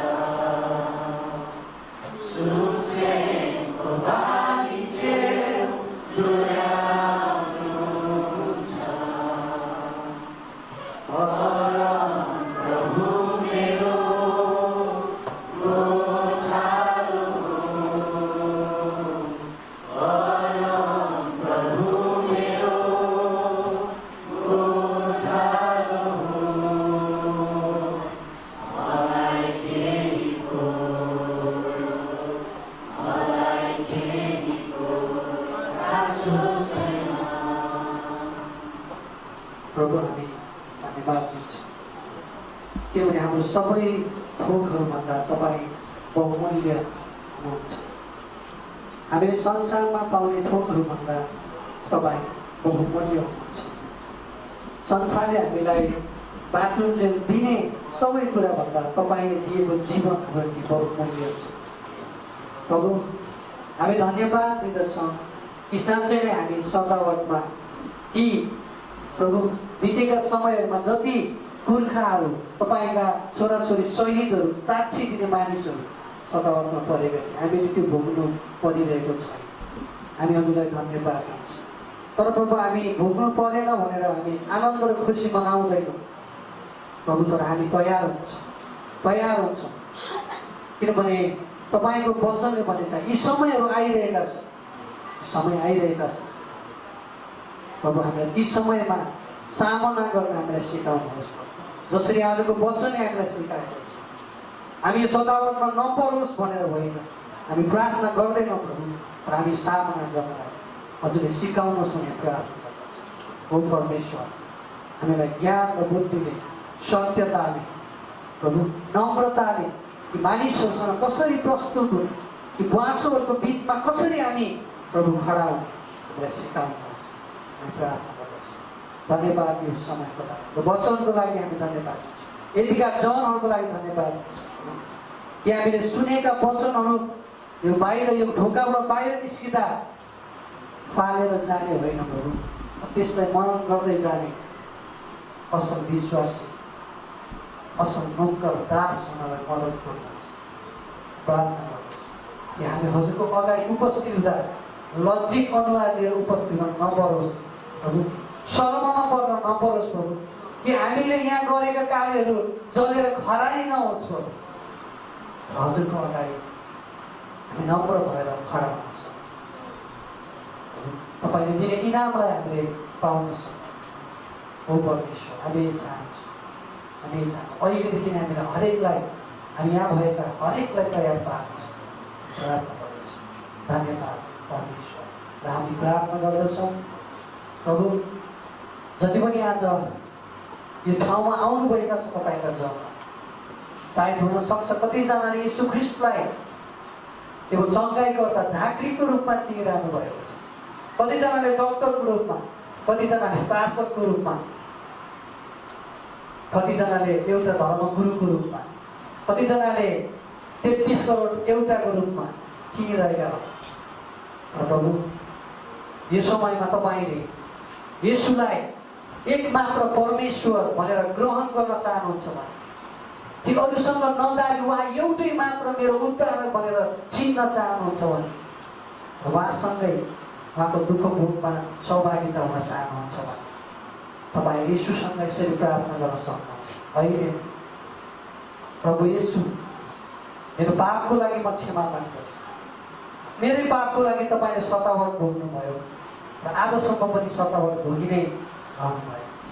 सुत्रेको मानिसे डोल्याउनुहुन्छ। प्रभु हामी धन्यवाद दिन्छौँ किनभने हाम्रो सबै थोकहरूभन्दा तपाईँ बहुमूल्य हुनुहुन्छ। हामीले संसारमा पाउने थोकहरूभन्दा तपाईँ बहुमूल्य हुनुहुन्छ। संसारले हामीलाई बाटुन्जेल दिने सबै कुराभन्दा तपाईँले दिएको जीवन हाम्रो निम्ति बहुमूल्य छ। प्रभु हामी धन्यवाद दिँदछौँ कि साँच्चै नै हामी सतावटमा ती प्रभु बितेका समयहरूमा जति पुर्खाहरू तपाईँका छोराछोरी शहीदहरू साक्षी दिने मानिसहरू सतावटमा परेका थिए हामीले त्यो भोग्नु परिरहेको छ। हामी हजुरलाई धन्यवाद दिन्छौँ। तर प्रभु हामी भोग्नु परेन भनेर हामी आनन्द र खुसी मनाउँदैनौँ प्रभु, तर हामी तयार हुन्छौँ किनभने तपाईँको वचनले भनेको छ यी समयहरू आइरहेका छन् प्रभु। हामीलाई ती समयमा सामना गर्न हामीलाई सिकाउनुहोस् जसरी आजको वचनले हामीलाई सिकाएको छ। हामी यो सतावटमा नपरोस् भनेर होइन, हामी प्रार्थना गर्दैनौँ प्रभु, तर हामी सामना गर्नलाई हजुरले सिकाउनुहोस् भन्ने प्रार्थना गर्दछौँ। हो परमेश्वर, हामीलाई ज्ञान र बुद्धिले, सत्यताले प्रभु, नम्रताले ती मानिसहरूसँग कसरी प्रस्तुत हुने, ती बुवासोहरूको बिचमा कसरी हामी प्रभु खडा हुने हामीलाई सिकाउनुहोस् हामी प्रार्थना गर्दछौँ। धन्यवाद यो समयको लागि, वचनको लागि हामी धन्यवाद दिन्छौँ। यतिका जनहरूको लागि धन्यवाद दिन्छौँ कि हामीले सुनेका वचनहरू यो बाहिर यो ढोकाबाट बाहिर निस्किँदा फालेर जाने होइन प्रभु, त्यसलाई मनन गर्दै जाने असल विश्वासी, असल नोकर दास हुनलाई मद्दत गर्नुहोस्। प्रार्थना गर्नुहोस् कि हामी हजुरको अगाडि उपस्थित हुँदा लज्जित अनुहार लिएर उपस्थित हुन नपरोस् प्रभु, शर्ममा पर्न नपरोस् प्रभु, कि हामीले यहाँ गरेका कार्यहरू जलेर खरानी नहोस् प्रभु। हजुरको अगाडि हामी नम्र भएर खडा हुन सक्छौँ। तपाईँले दिने इनामलाई हामीले पाउन सक्छौँ। हो परमेश्वर, हामी चाहन्छौँ अहिलेदेखि हामीलाई हरेकलाई, हामी यहाँ भएका हरेकलाई तयार पार्नुहोस्। प्रार्थना गर्दछौँ। धन्यवाद परमेश्वर। र हामी प्रार्थना गर्दछौँ प्रभु, जति पनि आज यो ठाउँमा आउनुभएका छ तपाईँका जन, सायद हुनसक्छ कतिजनाले यीशु ख्रीष्टलाई त्यो चङ्गाइकर्ता झाँक्रीको रूपमा चिनिरहनु भएको छ, कतिजनाले डक्टरको रूपमा, कतिजनाले शासकको रूपमा, कतिजनाले एउटा धर्मगुरुको रूपमा, कतिजनाले 33 करोड एउटाको रूपमा चिनिरहेका हो। तर प्रभु, यो समयमा तपाईँले येशूलाई एकमात्र परमेश्वर भनेर ग्रहण गर्न चाहनुहुन्छ भने, ती अरूसँग नजारी उहाँ एउटै मात्र मेरो उद्धारक भनेर चिन्न चाहनुहुन्छ भने, उहाँसँगै उहाँको दुःख भोगमा सहभागिता हुन चाहनुहुन्छ भने तपाईँ येशूसँग यसरी प्रार्थना गर्न सक्नुहुन्छ। अहिले प्रभु येशू, मेरो पापको लागि म क्षमा माग्दछु, मेरै पापको लागि तपाईँले सतावट भोग्नुभयो र आजसम्म पनि सतावट भोगिँदै रहनुभएको छ।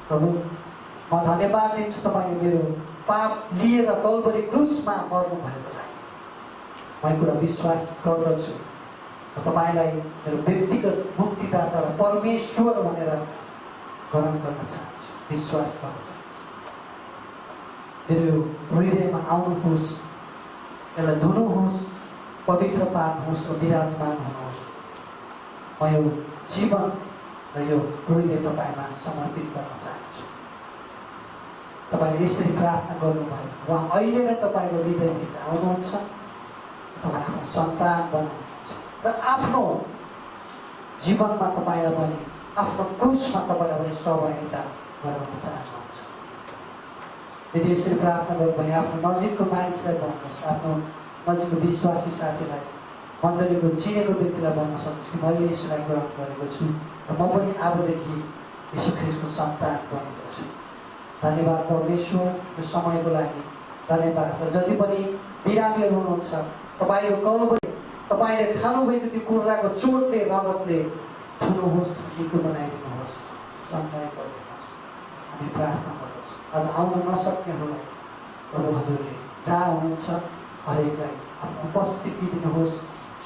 प्रभु, म धन्यवाद दिन्छु तपाईँले मेरो पाप लिएर कल्वरी क्रुसमा मर्नुभएको लागि। म यो कुरा विश्वास गर्दछु, तपाईँलाई मेरो व्यक्तिगत मुक्तिदाता र परमेश्वर भनेर ग्रहण गर्न चाहन्छु, विश्वास गर्न चाहन्छु। मेरो हृदयमा आउनुहोस्, यसलाई धुनुहोस्, पवित्र पार्नुहोस् र विराजमान हुनुहोस्। म यो जीवन र यो हृदय तपाईँमा समर्पित गर्न चाहन्छु। तपाईँले यसरी प्रार्थना गर्नुभयो, उहाँ अहिले नै तपाईँको हृदयभित्र आउनुहुन्छ, तपाईँ आफ्नो सन्तान बन्नुहुन्छ र आफ्नो जीवनमा तपाईँलाई पनि, आफ्नो क्रुसमा तपाईँलाई पनि सहभागिता गराउन चाहनुहुन्छ। यदि यसरी प्रार्थना गर्नु भने आफ्नो नजिकको मानिसलाई भन्नुहोस्, आफ्नो नजिकको विश्वासी साथीलाई, मण्डलीको चिनेको व्यक्तिलाई भन्न सक्छु कि मैले यसलाई ग्रहण गरेको छु र म पनि आजदेखि यीशु ख्रीष्टको सन्तान बनेको छु। धन्यवाद परमेश्वर यो समयको लागि, धन्यवाद। र जति पनि बिरामीहरू हुनुहुन्छ, तपाईँको कल्वरी, तपाईँले खानुभएको त्यो कुराको चोटले, रगतले छुनुहोस्, निको बनाइदिनुहोस्, सन्तान गरिदिनुहोस्। हामी प्रार्थना गर्दछौँ आज आउन नसक्नेहरूलाई प्रभु हजुरले जहाँ हुनुहुन्छ हरेकलाई आफ्नो उपस्थिति दिनुहोस्,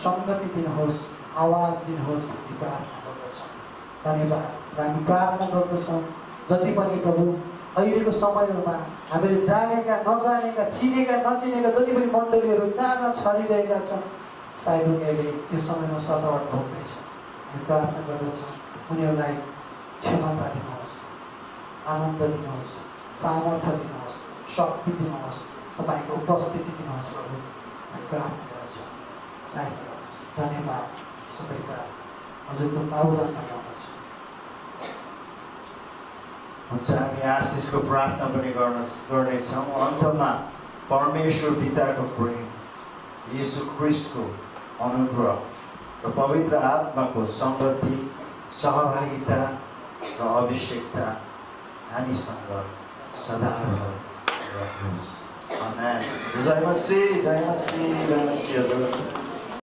सङ्गति दिनुहोस्, आवाज दिनुहोस् हामी प्रार्थना गर्दछौँ। धन्यवाद। र हामी प्रार्थना गर्दछौँ जति पनि प्रभु अहिलेको समयमा हामीले जानेका नजानेका चिनेका नचिनेका जति पनि मण्डलीहरू जहाँ जहाँ छरिरहेका छन्, सायद उनीहरूले यो समयमा सतावट भोग्दैछ। हामी प्रार्थना गर्दछौँ उनीहरूलाई क्षमता दिनुहोस्, आनन्द दिनुहोस्, सामर्थ्य दिनुहोस्, शक्ति दिनुहोस्, तपाईँको उपस्थिति दिनुहोस् प्रभु। हामी प्रार्थना गर्दछौँ। सहायता गर्दछौँ। धन्यवाद। सबैका हजुरको अवदानमा गाउँदछौँ। हुन्छ, हामी आशिषको प्रार्थना पनि गर्नेछौँ। अन्तमा परमेश्वर पिताको प्रेम, येशू ख्रीष्टको अनुग्रह र पवित्र आत्माको सङ्गति, सहभागिता र अभिषेकता हामीसँग सदा रहोस्। आमेन। जय मसीह, जय मसीह, जय मसीह।